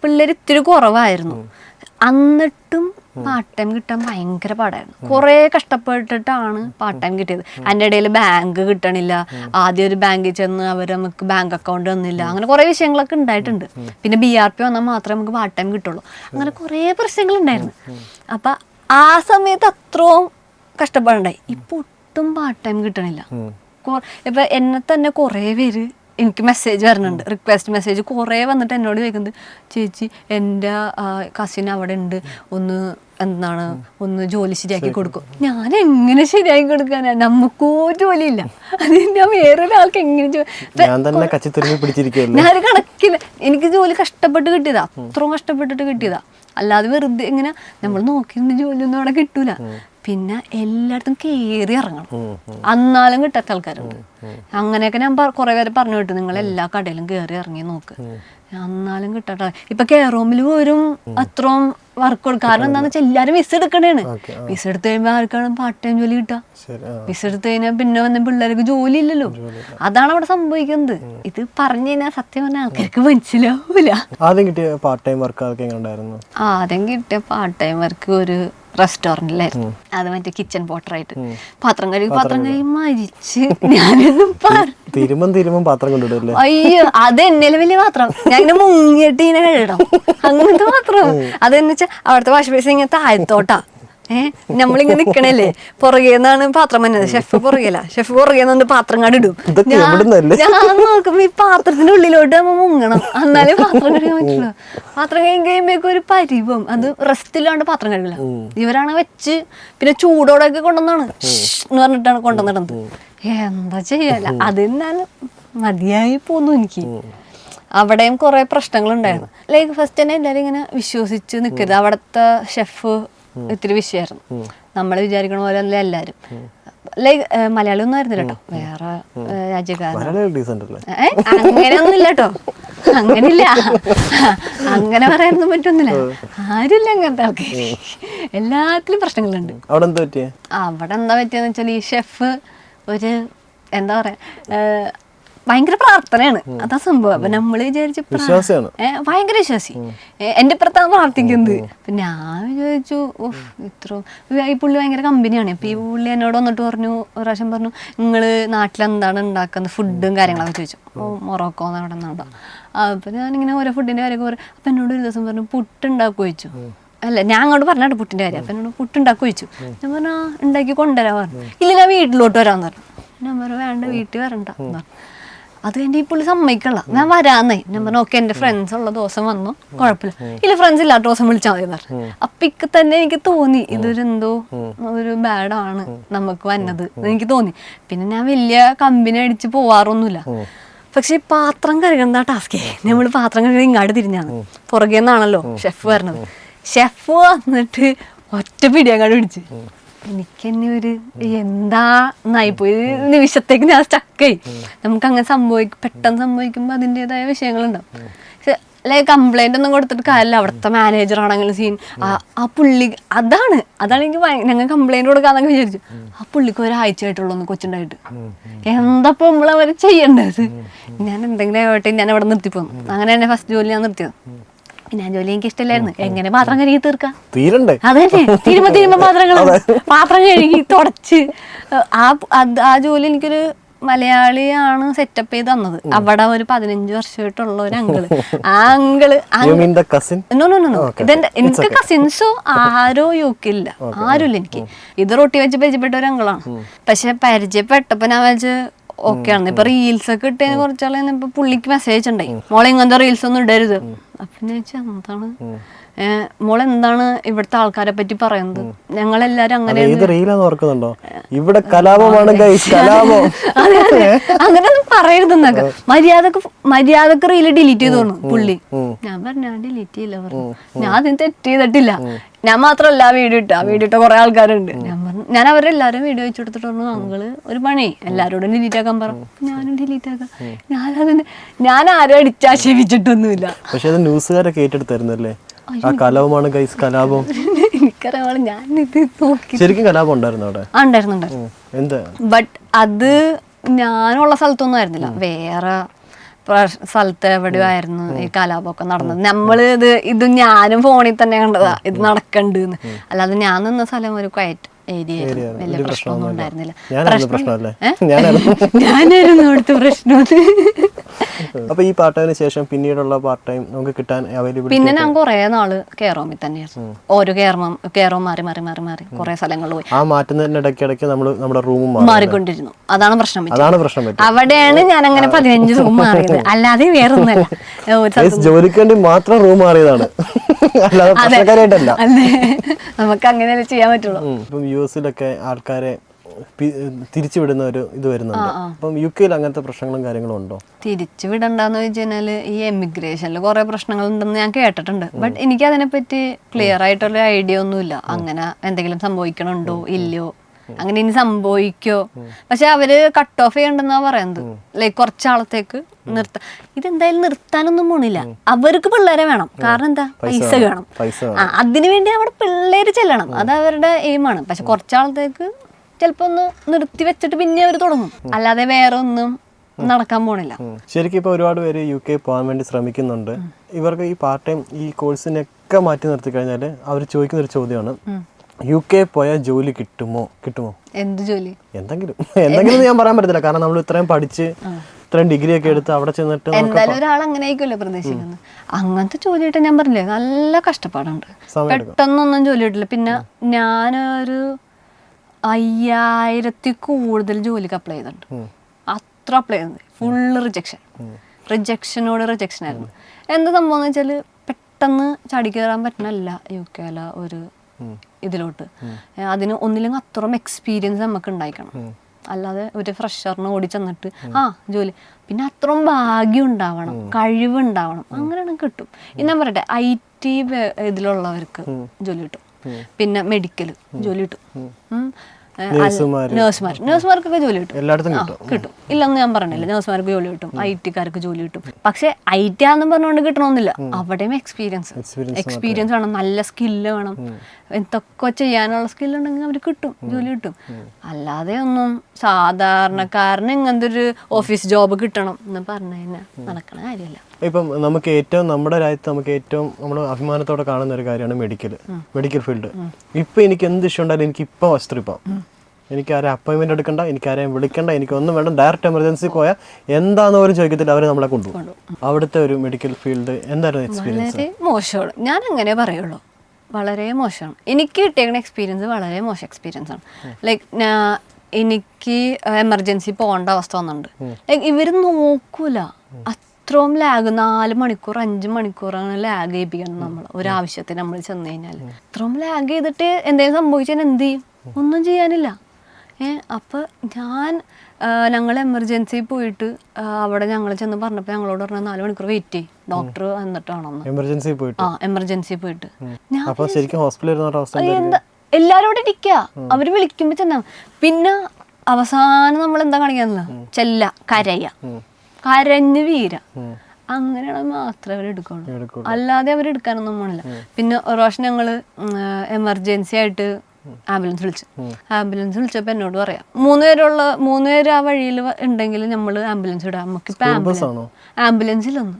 പിള്ളേർ ഇത്തിരി കുറവായിരുന്നു. എന്നിട്ടും പാർട്ട് ടൈം കിട്ടാൻ ഭയങ്കര പാടായിരുന്നു. കുറെ കഷ്ടപ്പെട്ടിട്ടാണ് പാർട്ട് ടൈം കിട്ടിയത്. അതിൻ്റെ ഇടയിൽ ബാങ്ക് കിട്ടണില്ല. ആദ്യം ഒരു ബാങ്കിൽ ചെന്ന് അവർ നമുക്ക് ബാങ്ക് അക്കൗണ്ട് തന്നില്ല. അങ്ങനെ കുറെ വിഷയങ്ങളൊക്കെ ഉണ്ടായിട്ടുണ്ട്. പിന്നെ BRP വന്നാൽ മാത്രമേ നമുക്ക് പാർട്ട് ടൈം കിട്ടുള്ളൂ. അങ്ങനെ കുറെ പ്രശ്നങ്ങളുണ്ടായിരുന്നു. അപ്പൊ ആ സമയത്ത് അത്രയും കഷ്ടപ്പാടുണ്ടായി. ഇപ്പൊ ഒട്ടും പാർട്ട് ടൈം കിട്ടണില്ല. ഇപ്പൊ എന്നെ തന്നെ കുറേ പേര് എനിക്ക് മെസ്സേജ് വരുന്നുണ്ട്, റിക്വസ്റ്റ് മെസ്സേജ് കുറേ വന്നിട്ട് എന്നോട് ചോദിക്കുന്നത്, ചേച്ചി എൻ്റെ കസിൻ അവിടെ ഉണ്ട്, ഒന്ന് ജോലി ശരിയാക്കി കൊടുക്കും. ഞാൻ എങ്ങനെ ശരിയാക്കി കൊടുക്കാനാ? നമുക്കോ ജോലിയില്ല, അത് ഞാൻ വേറൊരാൾക്ക് എങ്ങനെ ഞാൻ കണക്കില്ല. എനിക്ക് ജോലി കഷ്ടപ്പെട്ട് കിട്ടിയതാ, അത്രയും കഷ്ടപ്പെട്ടിട്ട് കിട്ടിയതാ. അല്ലാതെ വെറുതെ ഇങ്ങനെ നമ്മൾ നോക്കിയിരുന്ന ജോലിയൊന്നും അവിടെ കിട്ടൂല. പിന്നെ എല്ലായിടത്തും കയറി ഇറങ്ങണം, എന്നാലും കിട്ടാത്ത ആൾക്കാരുണ്ട്. അങ്ങനെയൊക്കെ ഞാൻ കുറെ പേര് പറഞ്ഞു കേട്ടു, നിങ്ങൾ എല്ലാ കടയിലും കയറി ഇറങ്ങി നോക്ക്, എന്നാലും കിട്ടാത്ത. ഇപ്പൊ കെയറോമിൽ പോലും അത്രയും വർക്ക് കൊടുക്കും. കാരണം എന്താണെന്ന് വെച്ചാൽ എല്ലാവരും വിസ എടുക്കണേണ്. വിസ എടുത്ത് കഴിയുമ്പോൾ ആർക്കാണ് പാർട്ട് ടൈം ജോലി കിട്ടുക? വിസ എടുത്ത് കഴിഞ്ഞാൽ പിന്നെ വന്ന പിള്ളേർക്ക് ജോലി ഇല്ലല്ലോ. അതാണ് അവിടെ സംഭവിക്കുന്നത്. ഇത് പറഞ്ഞു കഴിഞ്ഞാൽ സത്യം പറഞ്ഞാൽ ആൾക്കാർക്ക് മനസ്സിലാവൂല. ആദ്യം കിട്ടിയ പാർട്ട് ടൈം വർക്ക് ഒരു റെസ്റ്റോറന്റിലായിരുന്നു. അത് മറ്റേ കിച്ചൺ പോട്ടറായിട്ട് പാത്രം കഴുകി മരിച്ച് ഞാനൊന്നും പാത്രം കൊണ്ടിടല്ലേ. അയ്യോ, അത് എന്നേലും വലിയ പാത്രം, ഞാൻ ഇങ്ങനെ മുങ്ങിയിട്ട് ഇങ്ങനെ കഴുകണം, അങ്ങനത്തെ പാത്രം. അതെന്ന് വെച്ചാൽ അവിടുത്തെ വാഷ് ബേസിൻ ഇങ്ങനെ താഴത്തോട്ടാ. നമ്മളിങ്ങനെ നിക്കണല്ലേ, പുറകേന്നാണ് പാത്രം വന്നത്. ഷെഫ് പുറകേന്ന് പാത്രം കണ്ടിടും. ഞാൻ നോക്കുമ്പോ ഈ പാത്രത്തിന്റെ ഉള്ളിലോട്ട് നമ്മ മുങ്ങണം, എന്നാലേ പാത്രം കഴുകാൻ പറ്റുള്ളൂ. പാത്രം കഴിയുമ്പോഴേക്കും ഒരു പരിവം, അത് റെസ്റ്റില്ലാണ്ട് പാത്രം കഴുകില്ല. ഇവരാണ് വെച്ച് പിന്നെ ചൂടോടെയൊക്കെ കൊണ്ടുവന്നാണ് എന്ന് പറഞ്ഞിട്ടാണ് കൊണ്ടുവന്നിടുന്നത്. എന്താ ചെയ്യല, അത് ഞാൻ മതിയായി പോന്നു. എനിക്ക് അവിടെയും കുറെ പ്രശ്നങ്ങളുണ്ടായിരുന്നു. ലൈക്ക് ഫസ്റ്റ് തന്നെ എല്ലാവരും ഇങ്ങനെ വിശ്വസിച്ച് നിൽക്കരുത്. അവിടുത്തെ ഷെഫ് ഇത്തിരി വിഷയമായിരുന്നു. നമ്മൾ വിചാരിക്കണ പോലെ അല്ല എല്ലാരും. ലൈക്ക് മലയാളി ഒന്നും ആയിരുന്നില്ല കേട്ടോ, വേറെ രാജ്യക്കാരൻ. അങ്ങനെയൊന്നും ഇല്ല കേട്ടോ, അങ്ങനില്ല, അങ്ങനെ പറയാനൊന്നും പറ്റൊന്നുമില്ല. ആരുമില്ല അങ്ങനത്തെ ആൾക്കാർ. എല്ലാത്തിലും പ്രശ്നങ്ങളുണ്ട്. അവിടെ എന്താ പറ്റിയെന്ന് വെച്ചാൽ ഈ ഷെഫ് ഒരു എന്താ പറയാ ഭയങ്കര പ്രാർത്ഥനയാണ്, അതാ സംഭവം. അപ്പൊ നമ്മള് വിചാരിച്ച ഭയങ്കര വിശ്വാസി, എന്റെ ഇപ്പുറത്താണ് പ്രാർത്ഥിക്കുന്നത്. അപ്പൊ ഞാൻ വിചാരിച്ചു ഈ പുള്ളി ഭയങ്കര കമ്പനിയാണ്. അപ്പൊ ഈ പുള്ളി എന്നോട് വന്നിട്ട് പറഞ്ഞു, ഒരു പ്രാവശ്യം പറഞ്ഞു, നിങ്ങള് നാട്ടിലെന്താണ് ഉണ്ടാക്കുന്നത്, ഫുഡും കാര്യങ്ങളൊക്കെ ചോദിച്ചു. മൊറോക്കോന്ന് അവിടെ നിന്നുണ്ടോ? അപ്പൊ ഞാനിങ്ങനെ ഓരോ ഫുഡിന്റെ കാര്യമൊക്കെ പറയും. അപ്പൊ എന്നോട് ഒരു ദിവസം പറഞ്ഞു, പുട്ടുണ്ടാക്കി ചോദിച്ചു. അല്ല, ഞാൻ അങ്ങോട്ട് പറഞ്ഞാട്ട് പുട്ടിന്റെ കാര്യം. അപ്പൊ എന്നോട് പുട്ടുണ്ടാക്കി ചോദിച്ചു. ഞാൻ പറഞ്ഞു, ഉണ്ടാക്കി കൊണ്ടുവരാൻ പറഞ്ഞു. ഇല്ല, ഞാൻ വീട്ടിലോട്ട് വരാന്ന് പറഞ്ഞു. ഞാൻ പറഞ്ഞു, വേണ്ട, വീട്ടിൽ വരണ്ട എന്ന് പറഞ്ഞു. അത് എൻ്റെ ഈ പുള്ളി സമ്മതിക്കല്ല, ഞാൻ വരാന്നേ. ഞാൻ പറഞ്ഞു, ഓക്കെ, എൻ്റെ ഫ്രണ്ട്സ് ഉള്ള ദിവസം വന്നു, കുഴപ്പമില്ല. ഇല്ല, ഫ്രണ്ട്സ് ഇല്ലാത്ത ദിവസം വിളിച്ചാൽ മതി എന്ന് പറഞ്ഞു. അപ്പൊ ഇക്ക് തന്നെ എനിക്ക് തോന്നി ഇതൊരെന്തോ ഒരു ബാഡാണ് നമുക്ക് വന്നത് എനിക്ക് തോന്നി. പിന്നെ ഞാൻ വലിയ കമ്പനി അടിച്ച് പോവാറൊന്നുമില്ല. പക്ഷെ ഈ പാത്രം കഴുകുന്ന ടാസ്കേ, നമ്മൾ പാത്രം കഴുകി ഇങ്ങാട് തിരിഞ്ഞാണ്, പുറകെ നിന്നാണല്ലോ ഷെഫ് വരണത്. ഷെഫ് വന്നിട്ട് ഒറ്റ പിടിയങ്ങാട് പിടിച്ച് എനിക്കെന്നെ ഒരു എന്താ നായിപ്പോയി. നിമിഷത്തേക്ക് ഞാൻ സ്റ്റക്കായി. നമുക്ക് അങ്ങനെ പെട്ടെന്ന് സംഭവിക്കുമ്പോൾ അതിൻ്റെതായ വിഷയങ്ങളുണ്ടാവും. ലൈക്ക് കംപ്ലൈന്റ് ഒന്നും കൊടുത്തിട്ട് കാര്യമില്ല. അവിടുത്തെ മാനേജർ ആണെങ്കിലും സീൻ ആ പുള്ളി അതാണ് എനിക്ക് ഞങ്ങൾ കംപ്ലൈന്റ് കൊടുക്കാന്നൊക്കെ വിചാരിച്ചു. ആ പുള്ളിക്ക് ഒരാഴ്ചയായിട്ടുള്ളൂ കൊച്ചുണ്ടായിട്ട്. എന്താപ്പോ നമ്മളവർ ചെയ്യേണ്ടത്? ഞാൻ എന്തെങ്കിലും ആവട്ടെ, ഞാൻ അവിടെ നിർത്തിപ്പോന്നു. അങ്ങനെ തന്നെ ഫസ്റ്റ് ജോലി ഞാൻ നിർത്തിയത്. ഞാൻ ജോലി എനിക്ക് ഇഷ്ടമില്ലായിരുന്നു. എങ്ങനെ പാത്രം കഴുകി തീർക്കാം? അതന്നെ, തിരുമ്പ പാത്രം കഴുകി തുടച്ച്. ആ ജോലി എനിക്കൊരു മലയാളിയാണ് സെറ്റപ്പ് ചെയ്ത് തന്നത്. അവിടെ ഒരു 15 വർഷമായിട്ടുള്ള ഒരു അങ്കിള്. ആ അങ്കിള് ഇതെന്റെ എനിക്ക് കസിൻസോ ആരോ യൂക്കില്ല, ആരുമില്ല. എനിക്ക് ഇത് റൊട്ടി വെച്ച് പരിചയപ്പെട്ട ഒരു അങ്കിളാണ്. പക്ഷെ പരിചയപ്പെട്ടപ്പോ ഞാൻ വെച്ച് ഓക്കെ ആണ്. ഇപ്പൊ റീൽസ് ഒക്കെ ഇട്ടതിന് കുറച്ചാളെ ഇപ്പൊ പുള്ളിക്ക് മെസ്സേജ് ഉണ്ടായി, മോളെ ഇങ്ങനത്തെ റീൽസ് ഒന്നും ഇടരുത്. അപ്പൊ ഞാൻ ചോദിച്ചാൽ എന്താണ് മോളെന്താണ് ഇവിടുത്തെ ആൾക്കാരെ പറ്റി പറയുന്നത്? ഞങ്ങളെല്ലാരും അങ്ങനെ ഇവിടെ കലാപമാണ്, അങ്ങനെയൊന്നും പറയരുതെന്നൊക്കെ. മര്യാദക്ക് റീല് ഡിലീറ്റ് ചെയ്ത് തോന്നുന്നു പുള്ളി. ഞാൻ പറഞ്ഞു, ഞാൻ ഡിലീറ്റ് ചെയ്യില്ല പറഞ്ഞു. ഞാൻ അതിന് തെറ്റ് ചെയ്തിട്ടില്ല. ഞാൻ മാത്രമല്ല ആ വീഡിയോ ഇട്ട കുറെ ആൾക്കാരുണ്ട്. ഞാൻ അവരെല്ലാരും വീഡിയോ വെച്ച് കൊടുത്തിട്ട് പറഞ്ഞു, അങ്ങള് ഒരു പണി എല്ലാരോടും ഡിലീറ്റ് ആക്കാൻ പറഞ്ഞു. ഞാനും ഡിലീറ്റ് ആക്കാം. ഞാൻ ആരും അടിച്ചാക്ഷേപിച്ചിട്ടൊന്നുമില്ല. പക്ഷെ ന്യൂസുകാരൊക്കെ ഏറ്റെടുത്തായിരുന്നല്ലേ ആ കലാപമാണ് ഗൈസ്, കലാപം. എനിക്കറിയാം, ഞാനിത് നോക്കി. ശരിക്കും കലാപം ഉണ്ടായിരുന്നു അവിടെ? ഉണ്ടായിരുന്നു. ബട്ട് അത് ഞാനുള്ള സ്ഥലത്തൊന്നും ആയിരുന്നില്ല, വേറെ സ്ഥലത്ത് എവിടെയോ ആയിരുന്നു ഈ കലാപമൊക്കെ നടന്നത്. നമ്മള് ഇത് ഞാനും ഫോണിൽ തന്നെ കണ്ടതാ ഇത് നടക്കണ്ടെന്ന്. അല്ലാതെ ഞാൻ നിന്ന സ്ഥലം ഒരു ക്വയറ്റ് ഏരിയ വലിയ പ്രശ്നമൊന്നും ഉണ്ടായിരുന്നില്ല. ഞാനായിരുന്നു അവിടുത്തെ പ്രശ്നം. അപ്പൊ ഈ പാർട്ട് ടൈമിന് ശേഷം പിന്നീടുള്ള പാർട്ട് ടൈം നമുക്ക് കിട്ടാൻ അവൈലബിൾ? പിന്നെ ഞാൻ കുറെ നാള് കെയർ ഹോമിൽ തന്നെയായിരുന്നു. ഓരോ കെയർ ഹോം മാറി മാറി മാറി മാറി കുറെ സ്ഥലങ്ങളിൽ പോയി. ആ മാറ്റുന്നതിന് ഇടയ്ക്കിടയ്ക്ക് നമ്മൾ നമ്മുടെ റൂം മാറിക്കൊണ്ടിരുന്നു. അതാണ് പ്രശ്നം. പറ്റുന്നത്. അവിടെയാണ് ഞാൻ അങ്ങനെ 15 റൂം മാറിയത്, അല്ലാതെ വേറെ ഒന്നല്ല. ജോലിക്ക് വേണ്ടി മാത്രം റൂം മാറിയതാണ്, അല്ലാതെ പ്രശ്നക്കാരായിട്ടല്ല. നമുക്ക് അങ്ങനെ ചെയ്യാൻ പറ്റുള്ളൂ. ഇപ്പം യുഎസിലൊക്കെ ആൾക്കാരെ തിരിച്ചുവിടുന്ന ഒരു ഇത് വരുന്നുണ്ട്. അപ്പം യുകെയിൽ അങ്ങനത്തെ പ്രശ്നങ്ങളും കാര്യങ്ങളും ഉണ്ടോ? തിരിച്ചു വിടണ്ടെന്ന് വെച്ച് കഴിഞ്ഞാല് ഈ എമിഗ്രേഷനിൽ കുറെ പ്രശ്നങ്ങൾ ഉണ്ടെന്ന് ഞാൻ കേട്ടിട്ടുണ്ട്. ബട്ട് എനിക്ക് അതിനെപ്പറ്റി ക്ലിയർ ആയിട്ടുള്ള ഐഡിയ ഒന്നുമില്ല. അങ്ങനെ എന്തെങ്കിലും സംഭവിക്കണുണ്ടോ ഇല്ലയോ, അങ്ങനെ ഇനി സംഭവിക്കോ. പക്ഷെ അവര് കട്ട് ഓഫ് ചെയ്യണ്ടെന്നാ പറയുന്നത്. ലൈക്ക് കുറച്ചാളത്തേക്ക് ഇതെന്തായാലും നിർത്താനൊന്നും പോണില്ല. അവർക്ക് പിള്ളേരെ വേണം. കാരണം എന്താ, പൈസ വേണം. അതിനു വേണ്ടി അവിടെ പിള്ളേര് ചെല്ലണം, അത് അവരുടെ എയിമാണ്. പക്ഷെ കുറച്ചാളത്തേക്ക് ചിലപ്പോ ഒന്ന് നിർത്തി വെച്ചിട്ട് പിന്നെ അവർ തുടങ്ങും, അല്ലാതെ വേറെ ഒന്നും നടക്കാൻ പോണില്ല. ശരിക്കും ഇപ്പൊ ഒരുപാട് പേര് UK പോകാൻ വേണ്ടി ശ്രമിക്കുന്നുണ്ട്. ഇവർക്ക് ഈ പാർട്ട് ടൈം ഈ കോഴ്സിനൊക്കെ മാറ്റി നിർത്തി കഴിഞ്ഞാല് അവർ ചോദിക്കുന്ന ഒരു ചോദ്യമാണ്, UK പോയാൽ ജോലി കിട്ടുമോ? എന്ത് ജോലി? എന്തെങ്കിലും ഞാൻ പറയാൻ പറ്റത്തില്ല. കാരണം നമ്മൾ ഇത്രയും പഠിച്ച് ഇത്രയും ഡിഗ്രി ഒക്കെ എടുത്ത് അവിടെ ചെന്നിട്ട് എന്തായാലും ഒരാൾ അങ്ങനെ ആയിക്കല്ലോ പ്രതീക്ഷിക്കുന്നത്. അങ്ങനത്തെ ജോലിയായിട്ട് ഞാൻ പറഞ്ഞില്ലേ, നല്ല കഷ്ടപ്പാടുണ്ട്. പെട്ടെന്നൊന്നും ജോലി കിട്ടില്ല. പിന്നെ ഞാനൊരു 5000 കൂടുതൽ ജോലിക്ക് അപ്ലൈ ചെയ്തിട്ടുണ്ട്. അത്ര അപ്ലൈ ചെയ്തത് ഫുള്ള് റിജക്ഷനോട് റിജക്ഷൻ ആയിരുന്നു. എന്താ സംഭവം എന്ന് വെച്ചാൽ പെട്ടെന്ന് ചാടി കയറാൻ പറ്റണല്ല UK ഒരു ഇതിലോട്ട്. അതിന് ഒന്നില്ലെങ്കിൽ അത്രയും എക്സ്പീരിയൻസ് നമുക്ക് ഉണ്ടായിക്കണം, അല്ലാതെ ഒരു ഫ്രഷറിന് ഓടി ചെന്നിട്ട് ജോലി. പിന്നെ അത്രയും ഭാഗ്യം ഉണ്ടാവണം, കഴിവുണ്ടാവണം, അങ്ങനെയാണ് കിട്ടും. ഇന്ന് ഞാൻ പറയട്ടെ, IT ഇതിലുള്ളവർക്ക് ജോലി കിട്ടും. പിന്നെ മെഡിക്കൽ ജോലി കിട്ടും. നഴ്സുമാർക്കൊക്കെ ജോലി കിട്ടും. ഇല്ലെന്ന് ഞാൻ പറഞ്ഞില്ല, നഴ്സുമാർക്ക് ജോലി കിട്ടും, IT-കാർക്ക് ജോലി കിട്ടും. പക്ഷെ IT ആണെന്ന് പറഞ്ഞുകൊണ്ട് കിട്ടണമെന്നില്ല. അവിടെയും എക്സ്പീരിയൻസ് വേണം, നല്ല സ്കില്ല് വേണം. എന്തൊക്കെ ചെയ്യാനുള്ള സ്കില്ലുണ്ടെങ്കിൽ അവർ ജോലി കിട്ടും. അല്ലാതെ ഒന്നും സാധാരണക്കാരന് ഇങ്ങനത്തെ ഒരു ഓഫീസ് ജോബ് കിട്ടണം എന്ന് പറഞ്ഞു കഴിഞ്ഞാൽ നടക്കണ കാര്യമല്ല. ഇപ്പം നമുക്ക് ഏറ്റവും നമ്മുടെ രാജ്യത്ത് നമുക്ക് ഏറ്റവും നമ്മൾ അഭിമാനത്തോടെ കാണുന്ന ഒരു കാര്യമാണ് മെഡിക്കൽ ഫീൽഡ്. ഇപ്പം എനിക്ക് എന്ത് ഇഷ്യൂ ഉണ്ടായാലും എനിക്ക് ഇപ്പം വസ്ത്രം എനിക്ക് ആരെയും അപ്പോയിൻമെന്റ് എടുക്കണ്ട, എനിക്ക് ആരെയും വിളിക്കണ്ട, എനിക്കൊന്നും വേണ്ട. ഡയറക്റ്റ് എമർജൻസി പോയാൽ എന്താണെന്ന് പോലും ചോദിക്കത്തില്ല, അവർ നമ്മളെ കൊണ്ടുപോകും. അവിടുത്തെ ഒരു മെഡിക്കൽ ഫീൽഡ് എന്തായിരുന്നു എക്സ്പീരിയൻസ്? വളരെ മോശമാണ്, ഞാൻ അങ്ങനെ പറയുള്ളൂ. വളരെ മോശമാണ്. എനിക്ക് കിട്ടിയേക്കുന്ന എക്സ്പീരിയൻസ് വളരെ മോശം എക്സ്പീരിയൻസ് ആണ്. ലൈക്ക് എനിക്ക് എമർജൻസി പോകേണ്ട അവസ്ഥ വന്നിട്ടുണ്ട്. ലൈക്ക് ഇവർ നോക്കൂല. അത്രയും ലാഗ്, 4 മണിക്കൂർ 5 മണിക്കൂറാണ് ലാഗ് ചെയ്യിപ്പിക്കണം നമ്മൾ ഒരാവശ്യത്തിന് നമ്മൾ ചെന്ന് കഴിഞ്ഞാൽ. അത്രയും ലാഗ് ചെയ്തിട്ട് എന്തെങ്കിലും സംഭവിച്ചാൽ എന്ത് ചെയ്യും? ഒന്നും ചെയ്യാനില്ല. അപ്പം ഞങ്ങൾ എമർജൻസി പോയിട്ട് അവിടെ ഞങ്ങൾ ചെന്ന് പറഞ്ഞപ്പോൾ ഞങ്ങളോട് പറഞ്ഞാൽ 4 മണിക്കൂർ വെയിറ്റ് ചെയ്യും, ഡോക്ടർ വന്നിട്ടാണെന്ന്. എമർജൻസി പോയിട്ട് എന്താ എല്ലാരോടും ഇരിക്കുക, അവര് വിളിക്കുമ്പോ ചെന്നാ. പിന്നെ അവസാനം നമ്മൾ എന്താ കാണിക്കാന്നില്ല, കരഞ്ഞ് വീര, അങ്ങനെയാണ് മാത്രമേ അവർ എടുക്കുള്ളൂ, അല്ലാതെ അവർ എടുക്കാനൊന്നും പോണില്ല. പിന്നെ ഒരു പ്രാവശ്യം ഞങ്ങള് എമർജൻസി ആയിട്ട് ആംബുലൻസ് വിളിച്ചപ്പോൾ എന്നോട് പറയാം, 3 പേര് ആ വഴിയിൽ ഉണ്ടെങ്കിൽ നമ്മള് ആംബുലൻസ് ഇടാം, നമുക്കിപ്പോ ആംബുലൻസിലൊന്ന്.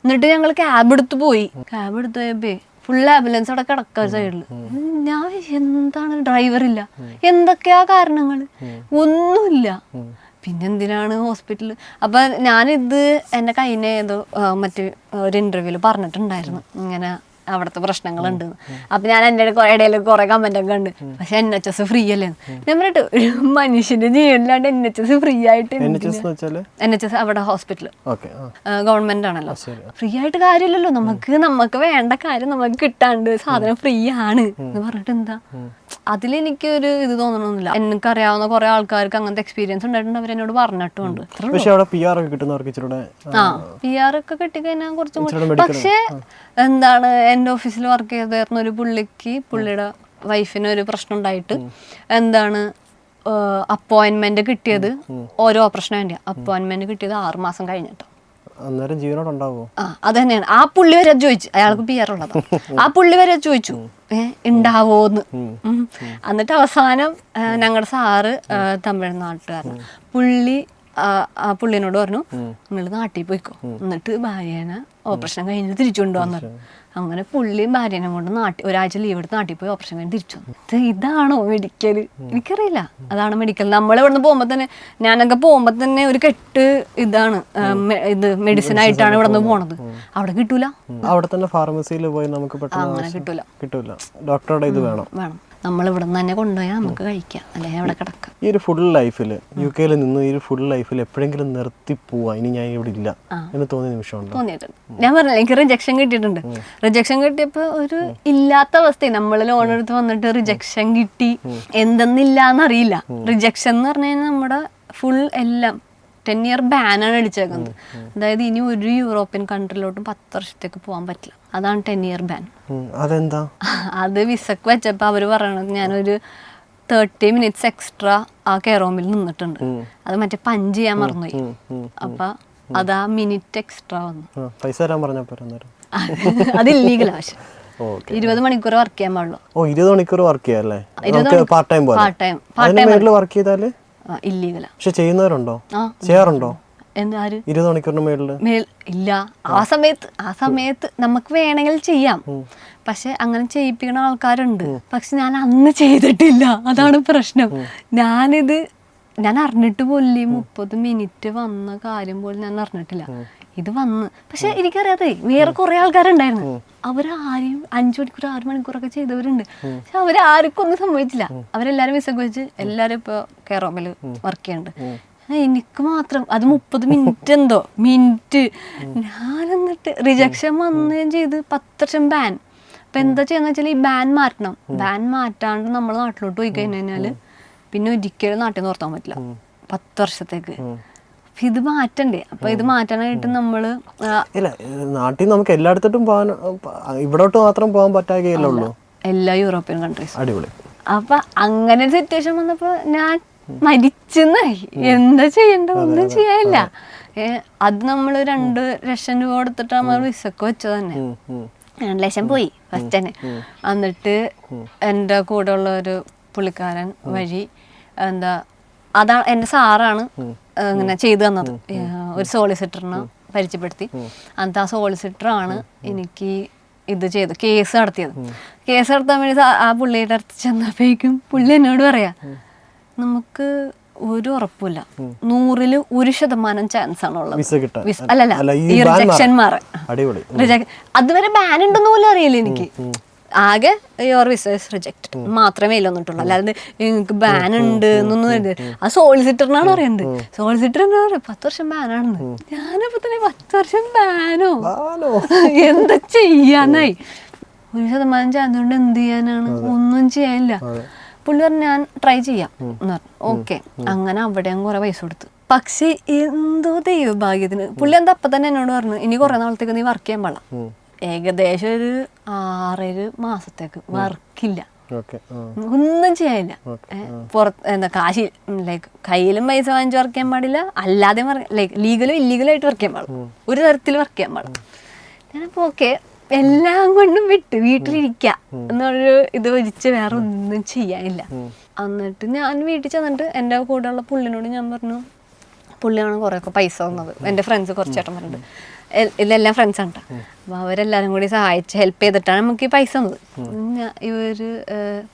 എന്നിട്ട് ഞങ്ങൾ ക്യാബ് എടുത്ത് പോയപ്പോ ഫുൾ ആംബുലൻസ് അവിടെ കിടക്കുക സൈഡില്. ഞാൻ എന്താണ്, ഡ്രൈവറില്ല, എന്തൊക്കെയാ കാരണങ്ങള്, ഒന്നുമില്ല. പിന്നെ എന്തിനാണ് ഹോസ്പിറ്റലിൽ? അപ്പൊ ഞാനിത് എൻ്റെ കയ്യിനെ ഏതോ മറ്റു ഒരു ഇന്റർവ്യൂല് പറഞ്ഞിട്ടുണ്ടായിരുന്നു, ഇങ്ങനെ അവിടുത്തെ പ്രശ്നങ്ങളുണ്ട്. അപ്പൊ ഞാൻ എൻ്റെ ഇടയിൽ കുറെ കമന്റ് ഒക്കെ ഉണ്ട്. പക്ഷെ NHS ഫ്രീ അല്ലേ? ഞാൻ പറയട്ടെ, ഒരു മനുഷ്യന്റെ ജീവനിലാണ്ട് NHS ഫ്രീ ആയിട്ട്. NHS അവിടെ ഹോസ്പിറ്റൽ ഗവൺമെന്റ് ആണല്ലോ, ഫ്രീ ആയിട്ട് കാര്യമില്ലല്ലോ. നമുക്ക് വേണ്ട കാര്യം നമുക്ക് കിട്ടാണ്ട് സാധനം ഫ്രീ ആണ് എന്ന് പറഞ്ഞിട്ട് എന്താ? അതിലെനിക്കൊരു ഇത് തോന്നണമെന്നില്ല. എനിക്കറിയാവുന്ന കുറെ ആൾക്കാർക്ക് അങ്ങനത്തെ എക്സ്പീരിയൻസ് ഉണ്ടായിട്ടുണ്ട്, അവരെന്നോട് പറഞ്ഞിട്ടുണ്ട്. PR ഒക്കെ കിട്ടിക്കഴിഞ്ഞാൽ കുറച്ചും കൂടി. പക്ഷെ എന്താണ്, എൻ്റെ ഓഫീസിൽ വർക്ക് ചെയ്തിരുന്ന ഒരു പുള്ളിയുടെ വൈഫിന് ഒരു പ്രശ്നം ഉണ്ടായിട്ട് എന്താണ് അപ്പോയിന്റ്മെന്റ് കിട്ടിയത്, ഓരോ ഓപ്പറേഷന് വേണ്ടി അപ്പോയിന്റ്മെന്റ് കിട്ടിയത് 6 മാസം കഴിഞ്ഞിട്ടോ. അത് തന്നെയാണ്. ആ പുള്ളി വരെ ചോദിച്ചു, അയാൾക്ക് PR ഉള്ളതാ, ആ പുള്ളി വരെ ചോദിച്ചു ഉണ്ടാവോന്ന്. എന്നിട്ട് അവസാനം ഞങ്ങളുടെ സാറ് തമിഴ്നാട്ടുകാരൻ, പുള്ളിനോട് പറഞ്ഞു, നിങ്ങൾ നാട്ടിൽ പോയിക്കോ, എന്നിട്ട് ഭാര്യേനെ ഓപ്പറേഷൻ കഴിഞ്ഞ് തിരിച്ചു കൊണ്ടുവന്നു. അങ്ങനെ പുള്ളിയും ഭാര്യനെ കൊണ്ട് ഒരാഴ്ച ലീവ് എടുത്ത് നാട്ടിൽ പോയി ഓപ്പറേഷൻ കഴിഞ്ഞ് തിരിച്ചു വന്നു. ഇതാണോ മെഡിക്കൽ? എനിക്കറിയില്ല അതാണ് മെഡിക്കൽ. നമ്മളിവിടുന്ന് പോകുമ്പോൾ തന്നെ, ഞാനൊക്കെ പോകുമ്പോൾ തന്നെ ഒരു കെട്ട് ഇതാണ് ഇത് മെഡിസിൻ ആയിട്ടാണ് ഇവിടെ നിന്ന് പോണത്. അവിടെ കിട്ടൂല. അവിടെ തന്നെ ഫാർമസിയിൽ പോയി നമുക്ക് അങ്ങനെ കിട്ടൂല. ഡോക്ടറുടെ ഇത് വേണം. നമ്മൾ ഇവിടെ നിന്ന് തന്നെ കൊണ്ടുപോയാൽ നമുക്ക് കഴിക്കാം, അല്ലെങ്കിൽ അവിടെ കിടക്കാം. ഈ ഒരു ഫുൾ ലൈഫിൽ UK നിന്ന് ഈ ഒരു ഫുൾ ലൈഫിൽ എപ്പോഴെങ്കിലും നിർത്തി പോവാ, ഇനി ഞാൻ ഇവിടെ ഇല്ല എന്ന് തോന്നിയ നിമിഷമുണ്ടോ? തോന്നിയിട്ടുണ്ട്. ഞാൻ പറഞ്ഞില്ല, എനിക്ക് റിജക്ഷൻ കിട്ടിയിട്ടുണ്ട്. റിജക്ഷൻ കിട്ടിയപ്പോൾ ഒരു ഇല്ലാത്ത അവസ്ഥ. നമ്മൾ ലോൺ എടുത്ത് വന്നിട്ട് റിജക്ഷൻ കിട്ടി, എന്തെന്നില്ലാന്നറിയില്ല. റിജക്ഷൻ എന്ന് പറഞ്ഞു കഴിഞ്ഞാൽ നമ്മുടെ ഫുൾ എല്ലാം 10 year ബാനാണ് അടിച്ചേക്കുന്നത്. അതായത് ഇനി ഒരു യൂറോപ്യൻ കൺട്രിയിലോട്ടും 10 വർഷത്തേക്ക് പോകാൻ പറ്റില്ല. അതാണ് 10 year ബാൻ. അതെന്താ? അത് വിസക്ക് വെച്ചപ്പോൾ അവർ പറയണത് ഞാനൊരു 30 minutes എക്സ്ട്രാ ആ കെയർ ഹോമിൽ നിന്നിട്ടുണ്ട്. അത് മറ്റേ പഞ്ച് ചെയ്യാൻ മറന്നുപോയി. അപ്പൊ അതാ മിനിറ്റ് എക്സ്ട്രാ വന്നു. പൈസ തരാൻ പറഞ്ഞപ്പോ അത് ഇല്ലീഗലാ. പക്ഷെ 20 മണിക്കൂർ വർക്ക് ചെയ്യാൻ പാടുള്ളൂ. 20 മണിക്കൂർ വർക്ക് ചെയ്യാല്ലേ? പാർട്ട് ടൈം വർക്ക് ചെയ്താല് ഇല്ലീഗലാ. പക്ഷെ ചെയ്യുന്നവരുണ്ടോ? ചെയ്യാറുണ്ടോ? 20 മണിക്കൂറിന് മേളിൽ ഇല്ല. ആ സമയത്ത് നമുക്ക് വേണമെങ്കിൽ ചെയ്യാം. പക്ഷെ അങ്ങനെ ചെയ്യിപ്പിക്കുന്ന ആൾക്കാരുണ്ട്. പക്ഷെ ഞാൻ അന്ന് ചെയ്തിട്ടില്ല. അതാണ് പ്രശ്നം. ഞാൻ അറിഞ്ഞിട്ട് പോലും 30 മിനിറ്റ് വന്ന കാര്യം പോലും ഞാൻ അറിഞ്ഞിട്ടില്ല. ഇത് വന്ന് പക്ഷെ എനിക്കറിയാതെ വേറെ കുറെ ആൾക്കാരുണ്ടായിരുന്നു. അവരാരും 5 മണിക്കൂർ 6 മണിക്കൂറൊക്കെ ചെയ്തവരുണ്ട്. പക്ഷെ അവരാർക്കും ഒന്നും സംഭവിച്ചില്ല. അവരെല്ലാരും വിസക്ക് വെച്ച് എല്ലാരും ഇപ്പൊ കെയർ ഹോമിൽ വർക്ക് ചെയ്യുന്നുണ്ട്. എനിക്ക് മാത്രം അത് 30 മിനിറ്റ് ഞാൻ എന്നിട്ട് റിജക്ഷൻ വന്നുകയും ചെയ്ത് 10 വർഷം ബാൻ. അപ്പൊ എന്താ ചെയ്യാന്ന് വെച്ചാൽ ഈ ബാൻ മാറ്റണം. ബാൻ മാറ്റാണ്ട് നമ്മൾ നാട്ടിലോട്ട് പോയി കഴിഞ്ഞാല് പിന്നെ ഒരിക്കലും നാട്ടിൽ നിന്ന് ഓർത്താൻ പറ്റില്ല 10 വർഷത്തേക്ക്. ഇത് മാറ്റണ്ടേ? അപ്പൊ ഇത് മാറ്റാനായിട്ട് നമ്മള് നാട്ടിൽ നമുക്ക് എല്ലായിടത്തോട്ടും പോകാൻ, ഇവിടോട്ട് മാത്രം പോകാൻ പറ്റാകയല്ലോ എല്ലാ യൂറോപ്യൻ കൺട്രീസ്. അടിപൊളി. അപ്പൊ അങ്ങനെ ഒരു സിറ്റുവേഷൻ വന്നപ്പോ ഞാൻ മരിച്ചെന്നായി. എന്താ ചെയ്യണ്ട? ഒന്നും ചെയ്യാനില്ല. അത് നമ്മള് 2 ലക്ഷം രൂപ കൊടുത്തിട്ട് നമ്മൾ വിസക്ക് വെച്ചത് തന്നെ. 2 ലക്ഷം പോയി ഫസ്റ്റ് തന്നെ. എന്നിട്ട് എൻ്റെ കൂടെ ഉള്ള ഒരു പുള്ളിക്കാരൻ വഴി അതാണ് എൻ്റെ സാറാണ് ഇങ്ങനെ ചെയ്തു തന്നത്. ഒരു സോളിസിറ്ററിനെ പരിചയപ്പെടുത്തി. അന്നത്തെ ആ സോളിസിറ്ററാണ് എനിക്ക് ഇത് ചെയ്തു കേസ് നടത്തിയത്. കേസ് നടത്താൻ വേണ്ടി ആ പുള്ളിയുടെ അടുത്ത് ചെന്നപ്പോഴേക്കും പുള്ളി എന്നോട് പറയാ, നമുക്ക് ഒരു ഉറപ്പില്ല, 100% ചാൻസ് ആണുള്ളത് അല്ലല്ല ഈ റിജക്ഷൻ മാറാൻ. അതുവരെ ബാൻ ഉണ്ടെന്ന് പോലും അറിയില്ല എനിക്ക്. ആകെ യുവർ വിസ ഇസ് റിജക്റ്റഡ് മാത്രമേ വന്നിട്ടുള്ളൂ. അല്ലാതെ നിങ്ങൾക്ക് ബാൻ ഉണ്ട് എന്നൊന്നും കരുതി. ആ സോളിസിറ്ററിനാണ് അറിയുന്നത്. സോളിസിറ്റർ എന്താ പറയാ 10 വർഷം ബാനാണെന്ന്. ഞാനപ്പോ തന്നെ 10 വർഷം ബാനോ എന്താ ചെയ്യാന്നായി. 1% ചാൻസ് കൊണ്ട് എന്ത് ചെയ്യാനാണ്? ഒന്നും ചെയ്യാനില്ല. പുള്ളി പറഞ്ഞു ഞാൻ ട്രൈ ചെയ്യാം എന്ന് പറഞ്ഞു. ഓക്കെ, അങ്ങനെ അവിടെയും കുറെ പൈസ കൊടുത്തു. പക്ഷെ എന്തോ ദൈവഭാഗ്യത്തിന് പുള്ളി എന്താ അപ്പൊ തന്നെ എന്നോട് പറഞ്ഞു, ഇനി കുറെ നാളത്തേക്ക് നീ വർക്ക് ചെയ്യാൻ പാടില്ല. ഏകദേശം ഒരു 6 മാസത്തേക്ക് വർക്കില്ല, ഒന്നും ചെയ്യാനില്ല. പുറത്ത് കാശി ലൈക്ക് കയ്യിലും പൈസ വാങ്ങിച്ച് വർക്ക് ചെയ്യാൻ പാടില്ല, അല്ലാതെ ലൈക്ക് ലീഗലും ഇല്ലീഗലായിട്ട് വർക്ക് ചെയ്യാൻ പാടില്ല, ഒരു തരത്തിൽ വർക്ക് ചെയ്യാൻ പാടില്ല. ഞാനിപ്പോ ഓക്കെ എല്ലാം കൊണ്ടും വിട്ട് വീട്ടിലിരിക്ക എന്നൊരു ഇത് ഒഴിച്ച് വേറെ ഒന്നും ചെയ്യാനില്ല. എന്നിട്ട് ഞാൻ വീട്ടിൽ ചെന്നിട്ട് എൻ്റെ കൂടെയുള്ള പുള്ളിനോട് ഞാൻ പറഞ്ഞു, പുള്ളിയാണ് കുറേയൊക്കെ പൈസ തന്നത്. എൻ്റെ ഫ്രണ്ട്സ് കുറച്ച് ചേട്ടൻ പറഞ്ഞിട്ടുണ്ട്, ഇതെല്ലാം ഫ്രണ്ട്സാണ് കേട്ടോ. അപ്പോൾ അവരെല്ലാവരും കൂടി സഹായിച്ച് ഹെൽപ്പ് ചെയ്തിട്ടാണ് നമുക്ക് ഈ പൈസ തന്നത്.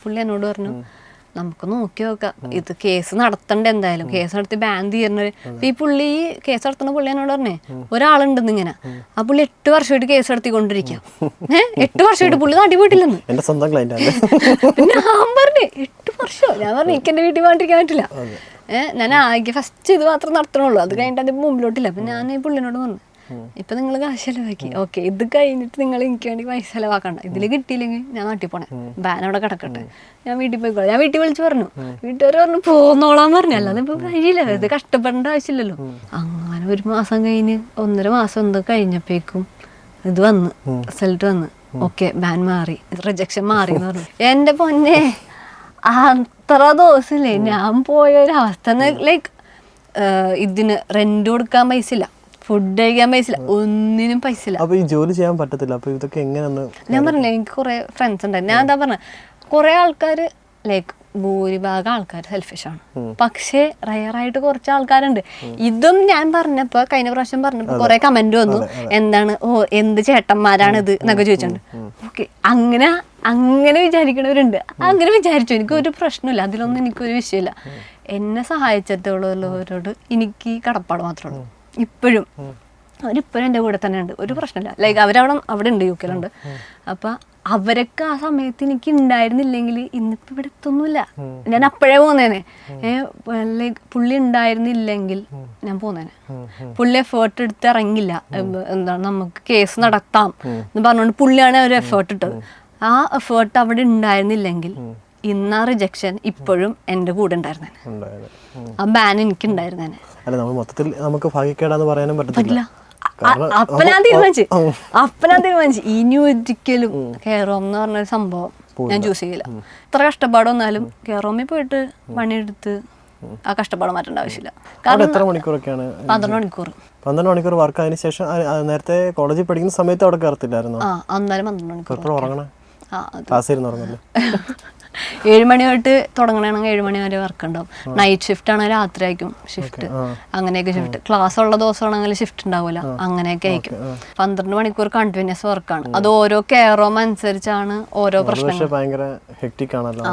പുള്ളി എന്നോട് പറഞ്ഞു നമുക്ക് നോക്കി നോക്കാം, ഇത് കേസ് നടത്തണ്ട, എന്തായാലും കേസ് നടത്തി ബാൻ തീരണത്. അപ്പൊ ഈ പുള്ളി കേസ് നടത്തുന്ന പുള്ളി എന്നോട് പറഞ്ഞേ ഒരാളുണ്ടെന്ന് ഇങ്ങനെ, ആ പുള്ളി 8 വർഷമായിട്ട് കേസ് നടത്തിക്കൊണ്ടിരിക്കാം. 8 വർഷമായിട്ട് പുള്ളി നാട്ടിൽ പോയിട്ടില്ലെന്ന്. ഞാൻ പറഞ്ഞു 8 വർഷം. ഞാൻ പറഞ്ഞു എനിക്ക് എന്റെ വീട്ടിൽ പോകാണ്ടിരിക്കാൻ പറ്റില്ല. ഞാൻ ആകെ ഫസ്റ്റ് ഇത് മാത്രം നടത്തണുള്ളൂ, അത് കഴിഞ്ഞിട്ട് അതിന്റെ മുമ്പിലോട്ടില്ല. അപ്പൊ ഞാൻ ഈ പുള്ളിനോട് പറഞ്ഞു, ഇപ്പൊ നിങ്ങൾ കാശ് ചെലവാക്കി, ഓക്കെ, ഇത് കഴിഞ്ഞിട്ട് നിങ്ങൾ എനിക്ക് വേണ്ടി പൈസ ചെലവാക്കണ്ട. ഇതിൽ കിട്ടിയില്ലെങ്കിൽ ഞാൻ നാട്ടിൽ പോണേ, ബാൻ അവിടെ കിടക്കട്ടെ, ഞാൻ വീട്ടിൽ പോയിക്കോളാം. ഞാൻ വീട്ടിൽ വിളിച്ച് പറഞ്ഞു, വീട്ടുകാർ പറഞ്ഞു പോന്നോളാന്ന് പറഞ്ഞു. അല്ലാതെ ഇപ്പൊ കഴിയില്ല, ഇത് കഷ്ടപ്പെടേണ്ട ആവശ്യമില്ലല്ലോ. അങ്ങനെ 1 മാസം കഴിഞ്ഞ് 1.5 മാസം എന്തോ കഴിഞ്ഞപ്പോഴേക്കും ഇത് വന്ന് റിസൾട്ട് വന്ന്, ഓക്കെ ബാൻ മാറി, റിജക്ഷൻ മാറി എന്ന് പറഞ്ഞു. എന്റെ പൊന്നെ, അത്ര ദിവസമില്ലേ ഞാൻ പോയ ഒരു അവസ്ഥ. ലൈക്ക് ഇതിന് റെന്റ് കൊടുക്കാൻ പൈസ ഇല്ല, ഫുഡ് കഴിക്കാൻ പൈസ ഇല്ല, ഒന്നിനും പൈസ ഇല്ല. അപ്പൊ ഈ ജോലി ചെയ്യാൻ പറ്റത്തില്ല. അപ്പൊ ഇതൊക്കെ എങ്ങനെയാണ്? ഞാൻ പറഞ്ഞില്ല, എനിക്ക് കുറെ ഫ്രണ്ട്സ് ഉണ്ടായിരുന്നു. ഞാൻ എന്താ പറഞ്ഞ, കുറെ ആൾക്കാർ ലൈക്ക് ഭൂരിഭാഗം ആൾക്കാർ സെൽഫിഷാണ്. പക്ഷേ റയറായിട്ട് കുറച്ച് ആൾക്കാരുണ്ട്. ഇതും ഞാൻ പറഞ്ഞപ്പോ കഴിഞ്ഞ പ്രാവശ്യം പറഞ്ഞപ്പോ കുറെ കമന്റ് വന്നു, എന്താണ് എന്ത് ചേട്ടന്മാരാണ് ഇത് എന്നൊക്കെ ചോദിച്ചിട്ടുണ്ട്. ഓക്കെ, അങ്ങനെ വിചാരിക്കണവരുണ്ട്. അങ്ങനെ വിചാരിച്ചു, എനിക്കൊരു പ്രശ്നമില്ല, അതിലൊന്നും എനിക്കൊരു വിഷയമില്ല. എന്നെ സഹായിച്ചിട്ടുള്ളവരോട് എനിക്ക് കടപ്പാട് മാത്രമേ ഉള്ളൂ. ഇപ്പോഴും അവരിപ്പോഴും എൻ്റെ കൂടെ തന്നെ ഉണ്ട്, ഒരു പ്രശ്നമില്ല. ലൈക്ക് അവിടെ ഉണ്ട്, UK യിലുണ്ട്. അപ്പം അവരൊക്കെ ആ സമയത്ത് എനിക്ക് ഉണ്ടായിരുന്നില്ലെങ്കിൽ ഇന്നിപ്പോൾ ഇവിടെ എത്തൊന്നുമില്ല. ഞാൻ അപ്പോഴേ പോന്നേനെ. ലൈക്ക് പുള്ളി ഉണ്ടായിരുന്നില്ലെങ്കിൽ ഞാൻ പോന്നേനെ. പുള്ളി എഫേർട്ട് എടുത്ത് ഇറങ്ങില്ല. എന്താണ്, നമുക്ക് കേസ് നടത്താം എന്ന് പറഞ്ഞുകൊണ്ട് പുള്ളിയാണ് ഒരു എഫേർട്ട് ഇട്ടത്. ആ എഫേർട്ട് അവിടെ ഉണ്ടായിരുന്നില്ലെങ്കിൽ ഇന്ന് ആ റിജക്ഷൻ ഇപ്പോഴും എൻ്റെ കൂടെ ഉണ്ടായിരുന്നേനെ. ആ ബാൻ എനിക്ക് ഉണ്ടായിരുന്നേനെ. പറ്റില്ല. അപ്പൊ ഞാൻ തീരുമാനിച്ചു ഇനി ഒരിക്കലും കെയറോം എന്ന് പറഞ്ഞൊരു സംഭവം ഞാൻ ചൂസ് ചെയ്യില്ല. എത്ര കഷ്ടപ്പാട് വന്നാലും കെയറോമിൽ പോയിട്ട് പണിയെടുത്ത് ആ കഷ്ടപ്പാട് മാറ്റേണ്ട ആവശ്യമില്ല. കാരണം 12 മണിക്കൂർ 12 മണിക്കൂർ വർക്ക്. അതിന് ശേഷം നേരത്തെ കോളേജിൽ പഠിക്കുന്ന സമയത്ത് അവിടെ കയറത്തില്ലായിരുന്നു. എന്നാലും 12 മണിക്കൂർ ഉറങ്ങണേ. ക്ലാസ് ഇരുന്ന് ഉറങ്ങല്ലേ. 7 മണി തൊട്ട് തുടങ്ങണമെങ്കിൽ 7 മണി വരെ വർക്ക് ഉണ്ടാവും. നൈറ്റ് ഷിഫ്റ്റ് ആണെങ്കിൽ രാത്രി ആയിരിക്കും ഷിഫ്റ്റ്. അങ്ങനെയൊക്കെ ഷിഫ്റ്റ്. ക്ലാസ് ഉള്ള ദിവസമാണെങ്കിൽ ഷിഫ്റ്റ് ഉണ്ടാവില്ല. അങ്ങനെയൊക്കെ ആയിരിക്കും. 12 മണിക്കൂർ കണ്ടിന്യൂസ് വർക്കാണ്. അത് ഓരോ കെയറോം അനുസരിച്ചാണ് ഓരോ പ്രശ്നങ്ങൾ.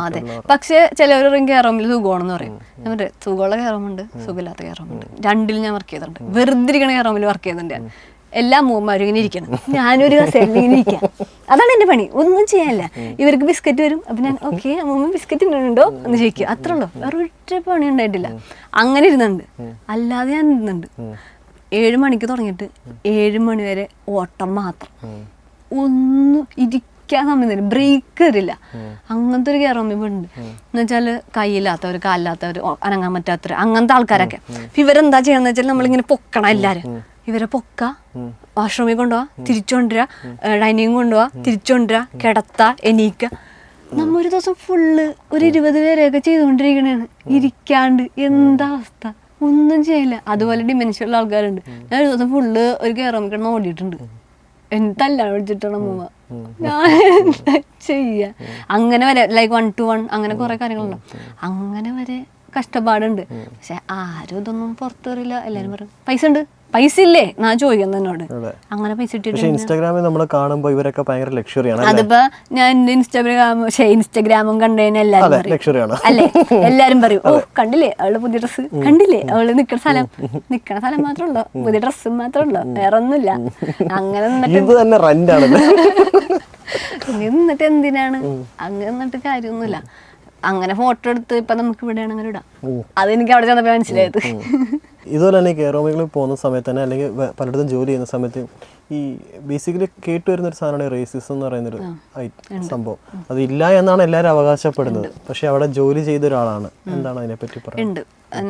അതെ, പക്ഷെ ചിലവർ കെയറോമിൽ സുഖമാണെന്ന് പറയും. ഞാൻ പറയും സുഖമുള്ള കെയറോമുണ്ട്, സുഖമില്ലാത്ത കെയറോമുണ്ട്. രണ്ടിലും ഞാൻ വർക്ക് ചെയ്തിട്ടുണ്ട്. വെറുതെ ഇരിക്കണ കെയറോമിൽ വർക്ക് ചെയ്തിട്ടുണ്ട്. എല്ലാ മൂവന്മാരും ഇങ്ങനെ ഇരിക്കണം, ഞാനൊരു കസേരയിൽ ഇങ്ങനെ ഇരിക്കാം. അതാണ് എൻ്റെ പണി, ഒന്നും ചെയ്യാനില്ല. ഇവർക്ക് ബിസ്ക്കറ്റ് വരും, അപ്പം ഞാൻ ഓക്കെ മൂമ്മ ബിസ്ക്കറ്റ് ഉണ്ടോ എന്ന് ചോദിക്കുക, അത്ര ഉള്ളൂ. വേറെ ഒറ്റ പണി ഉണ്ടായിട്ടില്ല. അങ്ങനെ ഇരുന്നുണ്ട്. അല്ലാതെ ഞാൻ ഇരുന്നുണ്ട് 7 മണിക്ക് തുടങ്ങിയിട്ട് 7 മണി വരെ ഓട്ടം മാത്രം. ഒന്നും ഇരിക്കാൻ സമയം തരും, ബ്രേക്ക് തരില്ല. അങ്ങനത്തെ ഒരു കെയറോമിൽ ഉണ്ട്. എന്ന് വെച്ചാൽ കൈയില്ലാത്തവർ, കാലില്ലാത്തവർ, അനങ്ങാൻ പറ്റാത്തവർ, അങ്ങനത്തെ ആൾക്കാരൊക്കെ. ഇവരെന്താ ചെയ്യണമെന്ന് വെച്ചാൽ നമ്മളിങ്ങനെ പൊക്കണം എല്ലാവരും. ഇവരെ പൊക്ക, വാഷ്റൂമിൽ കൊണ്ടുപോവാ, തിരിച്ചുകൊണ്ടുവരാ, ഡൈനിങ് കൊണ്ടുപോവാ, തിരിച്ചുകൊണ്ടുവരാ, കിടത്ത, എണീക്ക. നമ്മ ഒരു ദിവസം ഫുള്ള് ഒരു 20 പേരെയൊക്കെ ചെയ്തുകൊണ്ടിരിക്കണേണ് ഇരിക്കാണ്ട്. എന്താ അവസ്ഥ, ഒന്നും ചെയ്യില്ല. അതുപോലെ ഡിമെൻഷ്യ ഉള്ള ആൾക്കാരുണ്ട്. ഞാൻ ഒരു ദിവസം ഫുള്ള് ഒരു കെയറോമിൽ കിടന്ന് ഓടിയിട്ടുണ്ട്. തല്ലാണ് വിളിച്ചിട്ടാണ് മൂവ. ഞാൻ എന്താ ചെയ്യാ? അങ്ങനെ വരെ ലൈക്ക് 1 to 1 അങ്ങനെ കുറെ കാര്യങ്ങളുണ്ടാവും. അങ്ങനെ വരെ കഷ്ടപ്പാടുണ്ട്. പക്ഷെ ആരും ഇതൊന്നും പുറത്തു വരില്ല. എല്ലാരും പറയും പൈസ ഉണ്ട്, പൈസ ഇല്ലേ ഞാൻ ചോദിക്കുന്നത് എന്നോട്. അങ്ങനെ പൈസ ഇട്ടിട്ട് ഇൻസ്റ്റാഗ്രാമിൽ നമ്മൾ കാണുമ്പോൾ ഇവരൊക്കെ ഭയങ്കര ലക്ഷറിയാണ്. അതിപ്പോ ഞാൻ എന്റെ ഇൻസ്റ്റാഗ്രാമും കണ്ടതിന് എല്ലാരും പറയും അല്ലേ, എല്ലാരും പറയും ഓ കണ്ടില്ലേ അവളുടെ പുതിയ ഡ്രസ്സ്, കണ്ടില്ലേ അവള് നിക്കണ സ്ഥലം മാത്രമല്ലോ, പുതിയ ഡ്രസ്സും മാത്രമല്ലോ, വേറെ ഒന്നുമില്ല. അങ്ങനെ നിന്നിട്ട് എന്തിനാണ്, അങ്ങനെ നിന്നിട്ട് കാര്യമൊന്നുമില്ല. അങ്ങനെ ഫോട്ടോ എടുത്ത് ഇപ്പൊ നമുക്ക് ഇവിടെ അങ്ങനെ ഇടാം. അതെനിക്ക് അവിടെ ചെന്നപ്പോ മനസ്സിലായത്. ഇതുപോലെ തന്നെ കെയറോമികളിൽ പോകുന്ന സമയത്ത് തന്നെ, അല്ലെങ്കിൽ പലയിടത്തും ജോലി ചെയ്യുന്ന സമയത്ത് ഈ ബേസിക്കലി കേട്ട് വരുന്നൊരു സാധനമാണ് റേസിസം എന്ന് പറയുന്നൊരു സംഭവം. അതില്ല എന്നാണ് എല്ലാവരും അവകാശപ്പെടുന്നത്. പക്ഷെ അവിടെ ജോലി ചെയ്ത ഒരാളാണ്. എന്താണ് അതിനെപ്പറ്റി പറയുന്നത്?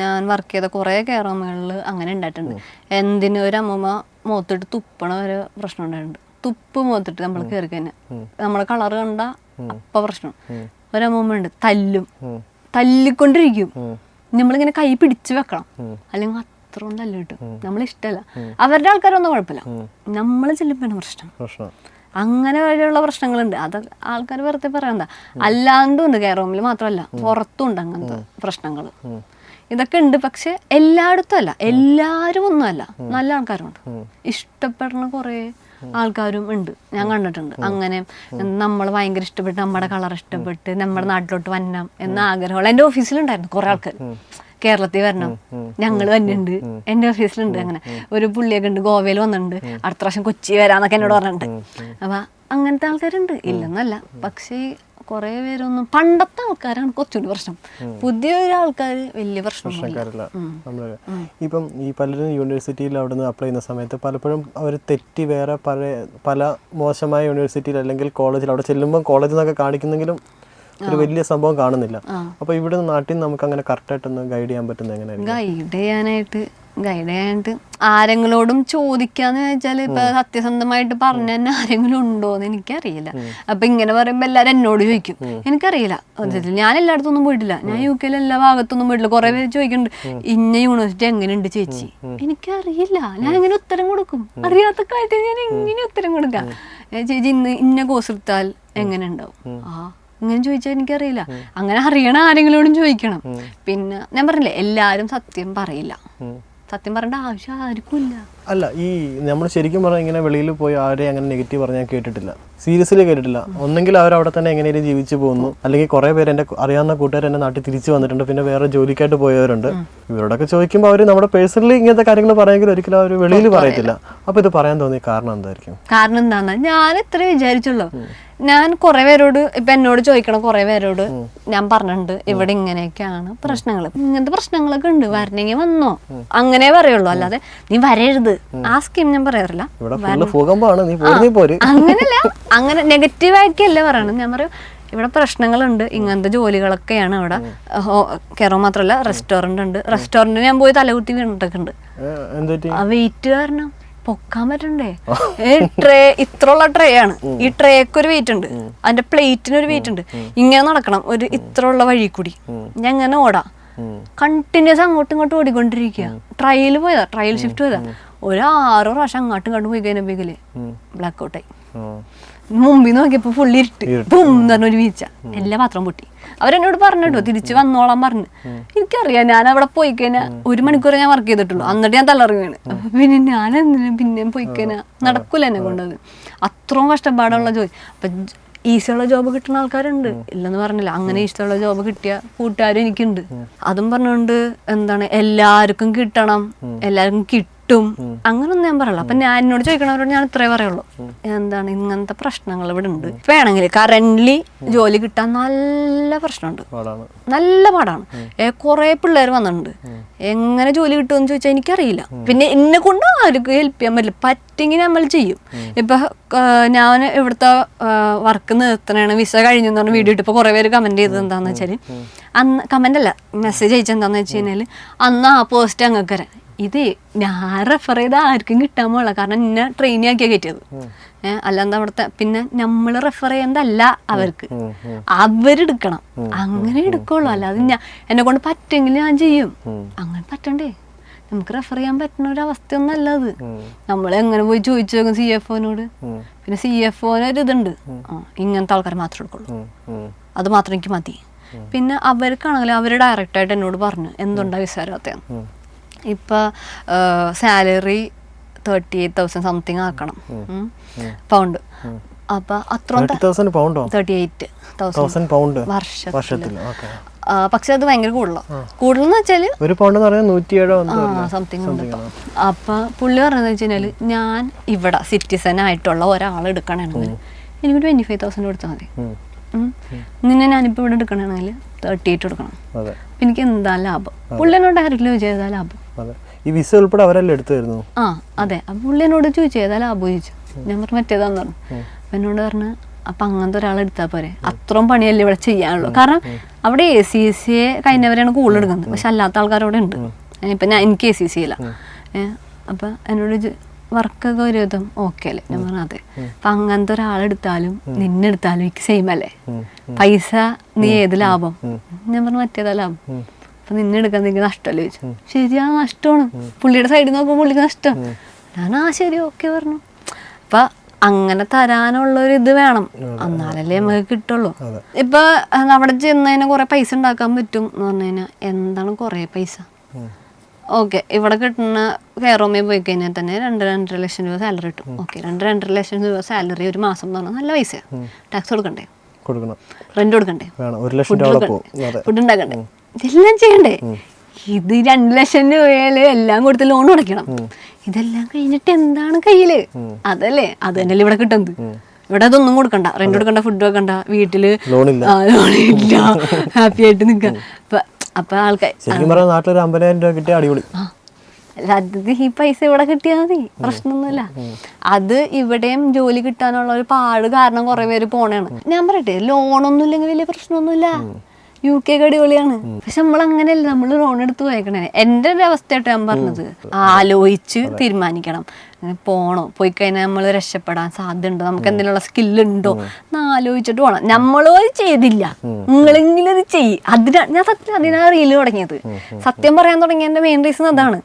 ഞാൻ വർക്ക് ചെയ്ത കുറെ കെയറോമുകളിൽ അങ്ങനെ ഉണ്ടായിട്ടുണ്ട്. എന്തിനും ഒരു അമ്മൂമ്മ മുഖത്തിട്ട് തുപ്പണ ഒരു പ്രശ്നം ഉണ്ടായിട്ടുണ്ട്. തുപ്പ് മുഖത്തിട്ട് നമ്മൾ കയറി കഴിഞ്ഞാൽ നമ്മളെ കളറ് കണ്ട അപ്പ പ്രശ്നം. ഒരമ്മൂമ്മ ഉണ്ട് തല്ലിക്കൊണ്ടിരിക്കും. നമ്മളിങ്ങനെ കൈ പിടിച്ചു വെക്കണം, അല്ലെങ്കിൽ അത്രയും തല്ല് കിട്ടും. നമ്മളിഷ്ടമല്ല. അവരുടെ ആൾക്കാരൊന്നും കുഴപ്പമില്ല, നമ്മൾ ചെല്ലുമ്പോഴാണ് പ്രശ്നം. അങ്ങനെ വരെയുള്ള പ്രശ്നങ്ങളുണ്ട്. അത് ആൾക്കാർ വെറുതെ പറയണ്ട. അല്ലാണ്ടും ഉണ്ട്, കെയറോമിൽ മാത്രമല്ല പുറത്തും ഉണ്ട് അങ്ങനത്തെ പ്രശ്നങ്ങൾ. ഇതൊക്കെ ഉണ്ട്. പക്ഷെ എല്ലായിടത്തും അല്ല, എല്ലാവരും ഒന്നുമല്ല, നല്ല ആൾക്കാരുണ്ട്. ഇഷ്ടപ്പെടുന്ന കുറേ ആൾക്കാരും ഉണ്ട്, ഞാൻ കണ്ടിട്ടുണ്ട്. അങ്ങനെ നമ്മൾ ഭയങ്കര ഇഷ്ടപ്പെട്ട്, നമ്മുടെ കളർ ഇഷ്ടപ്പെട്ട് നമ്മുടെ നാട്ടിലോട്ട് വരണം എന്ന ആഗ്രഹമുള്ള എൻ്റെ ഓഫീസിലുണ്ടായിരുന്നു കുറേ ആൾക്കാർ. കേരളത്തിൽ വരണം, ഞങ്ങൾ തന്നെയുണ്ട്, എൻ്റെ ഓഫീസിലുണ്ട്. അങ്ങനെ ഒരു പുള്ളിയൊക്കെ ഉണ്ട്, ഗോവയിൽ വന്നിട്ടുണ്ട്, അടുത്ത പ്രാവശ്യം കൊച്ചി വരാന്നൊക്കെ എന്നോട് പറഞ്ഞിട്ടുണ്ട്. അപ്പം അങ്ങനത്തെ ആൾക്കാരുണ്ട്, ഇല്ലെന്നല്ല. പക്ഷേ കുറേ പേരൊന്നും, പണ്ടത്തെ ആൾക്കാരാണ് കുറച്ചുകൂടി പ്രശ്നം. പുതിയൊരു ആൾക്കാർ വലിയ പ്രശ്നമില്ല. ഇപ്പം ഈ പലരും യൂണിവേഴ്സിറ്റിയിൽ അവിടെ നിന്ന് അപ്ലൈ ചെയ്യുന്ന സമയത്ത് പലപ്പോഴും അവർ തെറ്റി വേറെ പല മോശമായ യൂണിവേഴ്സിറ്റിയിൽ അല്ലെങ്കിൽ കോളേജിൽ അവിടെ ചെല്ലുമ്പോൾ കോളേജിൽ നിന്നൊക്കെ കാണിക്കുന്നെങ്കിലും ഒരു വലിയ സംഭവം കാണുന്നില്ല. അപ്പോൾ ഇവിടെ നാട്ടിൽ നിന്ന് നമുക്ക് അങ്ങനെ കറക്റ്റായിട്ടൊന്ന് ഗൈഡ് ചെയ്യാൻ പറ്റുന്നത് എങ്ങനെയാണ്? ഗൈഡ് ചെയ്യാനായിട്ട് ആരെങ്കിലോടും ചോദിക്കാന്ന് വെച്ചാൽ ഇപ്പൊ സത്യസന്ധമായിട്ട് പറഞ്ഞ തന്നെ ആരെങ്കിലും ഉണ്ടോന്ന് എനിക്കറിയില്ല. അപ്പൊ ഇങ്ങനെ പറയുമ്പോ എല്ലാരും എന്നോട് ചോദിക്കും, എനിക്കറിയില്ല. ഞാൻ എല്ലായിടത്തൊന്നും പോയിട്ടില്ല, ഞാൻ UK എല്ലാ ഭാഗത്തൊന്നും പോയിട്ടില്ല. കുറെ പേര് ചോദിക്കുന്നുണ്ട് ഇന്ന യൂണിവേഴ്സിറ്റി എങ്ങനെയുണ്ട് ചേച്ചി, എനിക്കറിയില്ല. ഞാൻ എങ്ങനെ ഉത്തരം കൊടുക്കും? അറിയാത്ത കാര്യത്തിൽ ഞാൻ എങ്ങനെ ഉത്തരം കൊടുക്കാം? ചേച്ചി ഇന്ന കോഴ്സ് എടുത്താൽ എങ്ങനെ ഉണ്ടാവും? ഇങ്ങനെ ചോദിച്ചാൽ എനിക്കറിയില്ല. അങ്ങനെ അറിയണ ആരെങ്കിലോടും ചോദിക്കണം. പിന്നെ ഞാൻ പറഞ്ഞില്ലേ, എല്ലാവരും സത്യം പറയില്ല. സത്യം പറയേണ്ട ആവശ്യം ആർക്കും ഇല്ല. അല്ല, ഈ നമ്മൾ ശരിക്കും പറഞ്ഞാൽ ഇങ്ങനെ വെളിയിൽ പോയി ആരെയും അങ്ങനെ നെഗറ്റീവ് പറഞ്ഞാൽ കേട്ടിട്ടില്ല, സീരിയസ്ലി കേട്ടിട്ടില്ല. ഒന്നെങ്കിൽ അവരവിടെ തന്നെ എങ്ങനെയും ജീവിച്ചു പോകുന്നു, അല്ലെങ്കിൽ കുറേ പേര് എൻ്റെ അറിയാവുന്ന കൂട്ടുകാർ എൻ്റെ നാട്ടിൽ തിരിച്ചു വന്നിട്ടുണ്ട്, പിന്നെ വേറെ ജോലിക്കായിട്ട് പോയവരുണ്ട്. ഇവരോടൊക്കെ ചോദിക്കുമ്പോൾ അവർ നമ്മുടെ പേഴ്സണലി ഇങ്ങനത്തെ കാര്യങ്ങൾ പറയുമെങ്കിൽ ഒരിക്കലും അവർ വെളിയിൽ പറയത്തില്ല. അപ്പോൾ ഇത് പറയാൻ തോന്നിയ കാരണം എന്തായിരിക്കും? കാരണം എന്താണെന്ന് ഞാൻ ഇത്ര വിചാരിച്ചുള്ളൂ. ഞാൻ കുറെ പേരോട്, ഇപ്പൊ എന്നോട് ചോദിക്കണം കുറെ പേരോട് ഞാൻ പറഞ്ഞിട്ടുണ്ട് ഇവിടെ ഇങ്ങനെയൊക്കെയാണ് പ്രശ്നങ്ങൾ, ഇങ്ങനത്തെ പ്രശ്നങ്ങളൊക്കെ ഉണ്ട്, വരണമെങ്കിൽ വന്നോ, അങ്ങനെ പറയുള്ളൂ. അല്ലാതെ നീ വരരുത് ആ സ്കീം ഞാൻ പറയാറില്ല. അങ്ങനല്ല, അങ്ങനെ നെഗറ്റീവായിട്ടല്ല പറയണത്. ഞാൻ പറയും ഇവിടെ പ്രശ്നങ്ങളുണ്ട്, ഇങ്ങനത്തെ ജോലികളൊക്കെയാണ് ഇവിടെ. കെയറോ മാത്രമല്ല, റെസ്റ്റോറന്റ് ഉണ്ട്. റെസ്റ്റോറന്റിൽ ഞാൻ പോയി തലകുത്തി വീണിട്ടൊക്കെ ഉണ്ട്. ആ വെയിറ്റ് കാരണം പൊക്കാൻ പറ്റണ്ടേ? ട്രേ ഇത്രയുള്ള ട്രേ ആണ്, ഈ ട്രേക്ക് ഒരു വെയിറ്റ് ഉണ്ട്, അതിന്റെ പ്ലേറ്റിന് ഒരു വെയിറ്റ് ഉണ്ട്. ഇങ്ങനെ നടക്കണം ഒരു ഇത്രയുള്ള വഴി കൂടി. ഞാൻ ഇങ്ങനെ ഓടാം, കണ്ടിന്യൂസ് അങ്ങോട്ടും ഇങ്ങോട്ടും ഓടിക്കൊണ്ടിരിക്കുക. ട്രയൽ പോയതാ, ട്രയൽ ഷിഫ്റ്റ് പോയതാ. ഒരു 6 പ്രാവശ്യം അങ്ങോട്ടും ഇങ്ങോട്ടും പോയി കഴിഞ്ഞപ്പോഴേക്കില് ബ്ലാക്ക് ഔട്ടായി. മുമ്പിൽ നോക്കിയപ്പോ ഫുള്ളി ഇരുട്ട്, ബും എന്ന് പറഞ്ഞൊരു വീഴ്ച, എല്ലാ പാത്രം പൊട്ടി. അവരെന്നോട് പറഞ്ഞിട്ടോ തിരിച്ചു വന്നോളാൻ പറഞ്ഞു. എനിക്കറിയാം ഞാൻ അവിടെ പോയി കഴിഞ്ഞാൽ 1 മണിക്കൂർ ഞാൻ വർക്ക് ചെയ്തിട്ടുള്ളൂ, എന്നിട്ട് ഞാൻ തലറിയാണ്. പിന്നെ ഞാൻ എന്തിനാ പിന്നെയും പോയി കഴിഞ്ഞാൽ നടക്കൂല എന്നെ കൊണ്ടത്. അത്രയും കഷ്ടപ്പാടുള്ള ജോലി. അപ്പൊ ഈസിയുള്ള ജോബ് കിട്ടുന്ന ആൾക്കാരുണ്ട്, ഇല്ലെന്ന് പറഞ്ഞില്ല. അങ്ങനെ ഇഷ്ടമുള്ള ജോബ് കിട്ടിയ കൂട്ടുകാരും എനിക്കുണ്ട്. അതും പറഞ്ഞുകൊണ്ട് എന്താണ് എല്ലാവർക്കും കിട്ടണം, എല്ലാവർക്കും കിട്ടും അങ്ങനൊന്നും ഞാൻ പറയല്ല. അപ്പൊ ഞാൻ എന്നോട് ചോദിക്കണവരോട് ഞാൻ ഇത്രേ പറയുള്ളൂ, എന്താണ് ഇങ്ങനത്തെ പ്രശ്നങ്ങൾ ഇവിടെ ഉണ്ട്. വേണമെങ്കിൽ കറന്റ്ലി ജോലി കിട്ടാൻ നല്ല പ്രശ്നമുണ്ട്, നല്ല പാടാണ്. കുറെ പിള്ളേർ വന്നിട്ടുണ്ട്, എങ്ങനെ ജോലി കിട്ടുമെന്ന് ചോദിച്ചാൽ എനിക്കറിയില്ല. പിന്നെ എന്നെ കൊണ്ട് ആർക്കും ഹെൽപ്പ് ചെയ്യാൻ പറ്റില്ല. പറ്റെങ്കിൽ നമ്മൾ ചെയ്യും. ഇപ്പൊ ഞാൻ ഇവിടുത്തെ വർക്ക് നിർത്തണാണ്, വിസ കഴിഞ്ഞു എന്ന് പറഞ്ഞ വീഡിയോ ഇട്ട് ഇപ്പൊ കുറെ പേര് കമന്റ് ചെയ്തത് എന്താന്ന് വെച്ചാല്, അന്ന് കമന്റ് അല്ല മെസ്സേജ് അയച്ചെന്താന്ന് വെച്ച് കഴിഞ്ഞാല്, അന്ന് ആ പോസ്റ്റ് അങ്ങക്കര ഇത് ഞാൻ റെഫർ ചെയ്ത് ആർക്കും കിട്ടാൻ പോല, കാരണം എന്നെ ട്രെയിനിങ് ആക്കിയാ കയറ്റിയത്. അല്ലാണ്ട് അവിടുത്തെ പിന്നെ നമ്മൾ റെഫർ ചെയ്യുന്നതല്ല അവർക്ക്, അവരെടുക്കണം. അങ്ങനെ എടുക്കുള്ളൂ. അല്ലാതെ എന്നെ കൊണ്ട് പറ്റെങ്കിൽ ഞാൻ ചെയ്യും. അങ്ങനെ പറ്റണ്ടേ? നമുക്ക് റെഫർ ചെയ്യാൻ പറ്റുന്ന ഒരു അവസ്ഥയൊന്നും അല്ല അത്. നമ്മൾ എങ്ങനെ പോയി ചോദിച്ചു നോക്കും CFOനോട്. പിന്നെ CFOനൊരു ഇതുണ്ട്, ഇങ്ങനത്തെ ആൾക്കാർ മാത്രമേ എടുക്കുള്ളൂ, അത് മാത്രം എനിക്ക് മതി. പിന്നെ അവർക്കാണെങ്കിൽ അവർ ഡയറക്റ്റായിട്ട് എന്നോട് പറഞ്ഞു എന്തുണ്ടാ വിസ വരാത്തതെന്ന്. ഇപ്പൊ സാലറി 38,000 സംതിങ് ആക്കണം പൗണ്ട്. അപ്പൊ അത്ര 38,000 വർഷത്തിൽ. പക്ഷെ അത് ഭയങ്കര കൂടുതലെന്ന് വെച്ചാല് സംതിങ് ഉണ്ട്. അപ്പൊ പുള്ളി പറഞ്ഞതെന്ന് വെച്ച് കഴിഞ്ഞാല്, ഞാൻ ഇവിടെ സിറ്റിസൺ ആയിട്ടുള്ള ഒരാൾ എടുക്കണമെങ്കിൽ എനിക്ക് 25,000 കൊടുത്താൽ മതി. നിന്നെ ഞാനിപ്പോ ഇവിടെ എടുക്കണമെങ്കിൽ 38 എടുക്കണം. എനിക്ക് എന്താ ലാഭം? പുള്ളിനോട് ഡയറക്റ്റ്ലി ചോദിച്ചു ഏതാ ലാഭം? ഈ വിസ ഉൾപ്പെടെ അവരല്ലേ എടുത്തായിരുന്നു? അതെ. അപ്പൊ പുള്ളിനോട് ചോദിച്ചു ഏതാ ലാഭം ചോദിച്ചു. ഞാൻ പറഞ്ഞു മറ്റേതാന്ന് പറഞ്ഞു. അപ്പൊ എന്നോട് പറഞ്ഞു അപ്പൊ അങ്ങനത്തെ ഒരാൾ എടുത്താൽ പോരെ, അത്രയും പണിയല്ലേ ഇവിടെ ചെയ്യാനുള്ളൂ. കാരണം അവിടെ ACCA കഴിഞ്ഞവരെയാണ് കൂടുതൽ എടുക്കുന്നത്, പക്ഷെ അല്ലാത്ത ആൾക്കാരവിടെ ഉണ്ട്. ഇപ്പൊ എനിക്ക് ACC ഇല്ല. അപ്പൊ എന്നോട് വർക്കൊക്കെ ഒരു വിധം ഓക്കെ അല്ലേ? ഞാൻ പറഞ്ഞു അതെ. അപ്പൊ അങ്ങനത്തെ ഒരാളെടുത്താലും നിന്നെടുത്താലും എനിക്ക് സെയിം അല്ലേ? പൈസ നീ ഏത് ലാഭം? ഞാൻ പറഞ്ഞു മറ്റേതാ ലാഭം. അപ്പൊ നിന്നെ എടുക്കാൻ നിനക്ക് നഷ്ടമല്ലേ ചോദിച്ചു. ശരിയാ, നഷ്ടമാണ്. പുള്ളിയുടെ സൈഡിൽ നോക്കുമ്പോൾ പുള്ളിക്ക് നഷ്ടം. ഞാൻ ശരി ഓക്കെ പറഞ്ഞു. അപ്പൊ അങ്ങനെ തരാനുള്ളൊരു ഇത് വേണം, എന്നാലല്ലേ നമുക്ക് കിട്ടുള്ളൂ. ഇപ്പൊ അവിടെ ചെന്നതിന് കുറെ പൈസ ഉണ്ടാക്കാൻ പറ്റും എന്ന് പറഞ്ഞു കഴിഞ്ഞാൽ എന്താണ് കുറെ പൈസ? ഓക്കെ, ഇവിടെ കിട്ടുന്ന കെയറോമേ പോയി കഴിഞ്ഞാൽ തന്നെ 2-2.5 ലക്ഷം രൂപ സാലറി കിട്ടും. ഓക്കെ, 2-2.5 ലക്ഷം രൂപ സാലറി ഒരു മാസം എന്ന് പറഞ്ഞാൽ നല്ല പൈസയാണ്. ടാക്സ് കൊടുക്കണ്ടേ, റെന്റ് കൊടുക്കണ്ടേ, ഫുഡ് ഉണ്ടാക്കണ്ടേ, ഇതെല്ലാം ചെയ്യണ്ടേ? ഇത് 2 ലക്ഷം രൂപയില് എല്ലാം കൊടുത്ത് ലോൺ അടയ്ക്കണം. ഇതെല്ലാം കഴിഞ്ഞിട്ട് എന്താണ് കയ്യില്? അതല്ലേ, അത് തന്നെയല്ലേ ഇവിടെ കിട്ടുന്നത്. ഇവിടെ അതൊന്നും കൊടുക്കണ്ട, റെന്റ് കൊടുക്കണ്ട, ഫുഡ് വെക്കണ്ട, വീട്ടില് ലോണില്ല, ഹാപ്പി ആയിട്ട് നിൽക്കാം. അപ്പൊ ആൾക്കാർ ഈ പൈസ ഇവിടെ കിട്ടിയാൽ മതി, പ്രശ്നമൊന്നുമില്ല. അത് ഇവിടെയും ജോലി കിട്ടാനുള്ള ഒരു പാട് കാരണം കുറെ പേര് പോണേണ്. ഞാൻ പറയട്ടെ, ലോണൊന്നും ഇല്ലെങ്കിൽ വലിയ പ്രശ്നമൊന്നുമില്ല, UK അടിപൊളിയാണ്. പക്ഷെ നമ്മൾ അങ്ങനെയല്ല, നമ്മൾ ലോൺ എടുത്ത് പോയേക്കണേ. എൻ്റെ ഒരു അവസ്ഥയായിട്ട് ഞാൻ പറഞ്ഞത്, ആലോചിച്ച് തീരുമാനിക്കണം. പോണോ, പോയി കഴിഞ്ഞാൽ നമ്മൾ രക്ഷപ്പെടാൻ സാധ്യതയുണ്ടോ, നമുക്ക് എന്തെങ്കിലും സ്കില്ലുണ്ടോ എന്ന് ആലോചിച്ചിട്ട് പോകണം. നമ്മളോ ചെയ്തില്ല, നിങ്ങളെങ്കിലും അത് ചെയ്യും. ഞാൻ സത്യം അതിനാണ് റീല് തുടങ്ങിയത്. സത്യം പറയാൻ തുടങ്ങിയതിന്റെ മെയിൻ റീസൺ അതാണ്.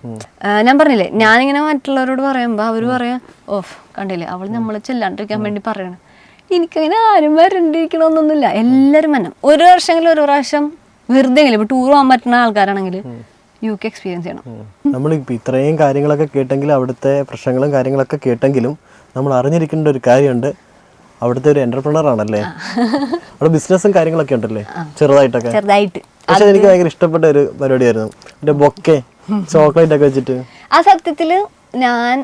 ഞാൻ പറഞ്ഞില്ലേ, ഞാനിങ്ങനെ മറ്റുള്ളവരോട് പറയുമ്പോ അവര് പറയാ, ഓഫ് കണ്ടില്ലേ അവൾ നമ്മളെ ചെല്ലാണ്ടിരിക്കാൻ വേണ്ടി പറയണം. എനിക്കങ്ങനെ ആരും വരണ്ടിരിക്കണമെന്നൊന്നുമില്ല. എല്ലാവരും വരണം. ഒരു വർഷമെങ്കിലും ഒരു പ്രാവശ്യം വെറുതെ എങ്കിലും ഇപ്പോൾ ടൂർ പോകാൻ പറ്റുന്ന ആൾക്കാരാണെങ്കിൽ UK എക്സ്പീരിയൻസ് ചെയ്യണം. നമ്മളിപ്പോൾ ഇത്രയും കാര്യങ്ങളൊക്കെ കേട്ടെങ്കിലും അവിടുത്തെ പ്രശ്നങ്ങളും കാര്യങ്ങളൊക്കെ കേട്ടെങ്കിലും നമ്മൾ അറിഞ്ഞിരിക്കേണ്ട ഒരു കാര്യമുണ്ട്, അവിടുത്തെ ഒരു എന്റർപ്രണർ ആണല്ലേ, അവിടെ ബിസിനസ്സും കാര്യങ്ങളൊക്കെ ഉണ്ടല്ലേ ചെറുതായിട്ട്. പക്ഷെ എനിക്ക് ഭയങ്കര ഇഷ്ടപ്പെട്ട ഒരു പരിപാടിയായിരുന്നു എൻ്റെ ബൊക്കെ ചോക്ലേറ്റ് ഒക്കെ വെച്ചിട്ട്. ആ സത്യത്തില് ഞാൻ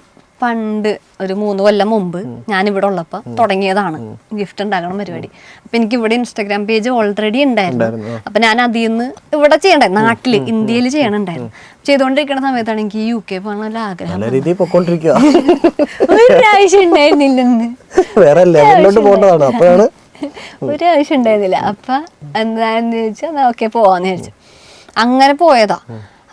പണ്ട് ഒരു 3 കൊല്ലം മുമ്പ് ഞാൻ ഇവിടെ ഉള്ളപ്പോൾ തുടങ്ങിയതാണ് ഗിഫ്റ്റ് ഉണ്ടാക്കണം പരിപാടി. അപ്പൊ എനിക്ക് ഇവിടെ ഇൻസ്റ്റാഗ്രാം പേജ് ഓൾറെഡി ഉണ്ടായിരുന്നു. അപ്പൊ ഞാൻ അതിൽ നിന്ന് ഇവിടെ ചെയ്യണ്ടായിരുന്നു, നാട്ടില് ഇന്ത്യയിൽ ചെയ്യണുണ്ടായിരുന്നു. ചെയ്തുകൊണ്ടിരിക്കുന്ന സമയത്താണ് എനിക്ക് UK പോകാൻ നല്ല ആഗ്രഹം. ഒരാവശ്യം ഉണ്ടായിരുന്നില്ലെന്ന്, ഒരാവശ്യം ഉണ്ടായിരുന്നില്ല. അപ്പൊ എന്താന്ന് ചോദിച്ചാൽ ഓക്കെ പോവാന്ന് വിചാരിച്ചു. അങ്ങനെ പോയതാ.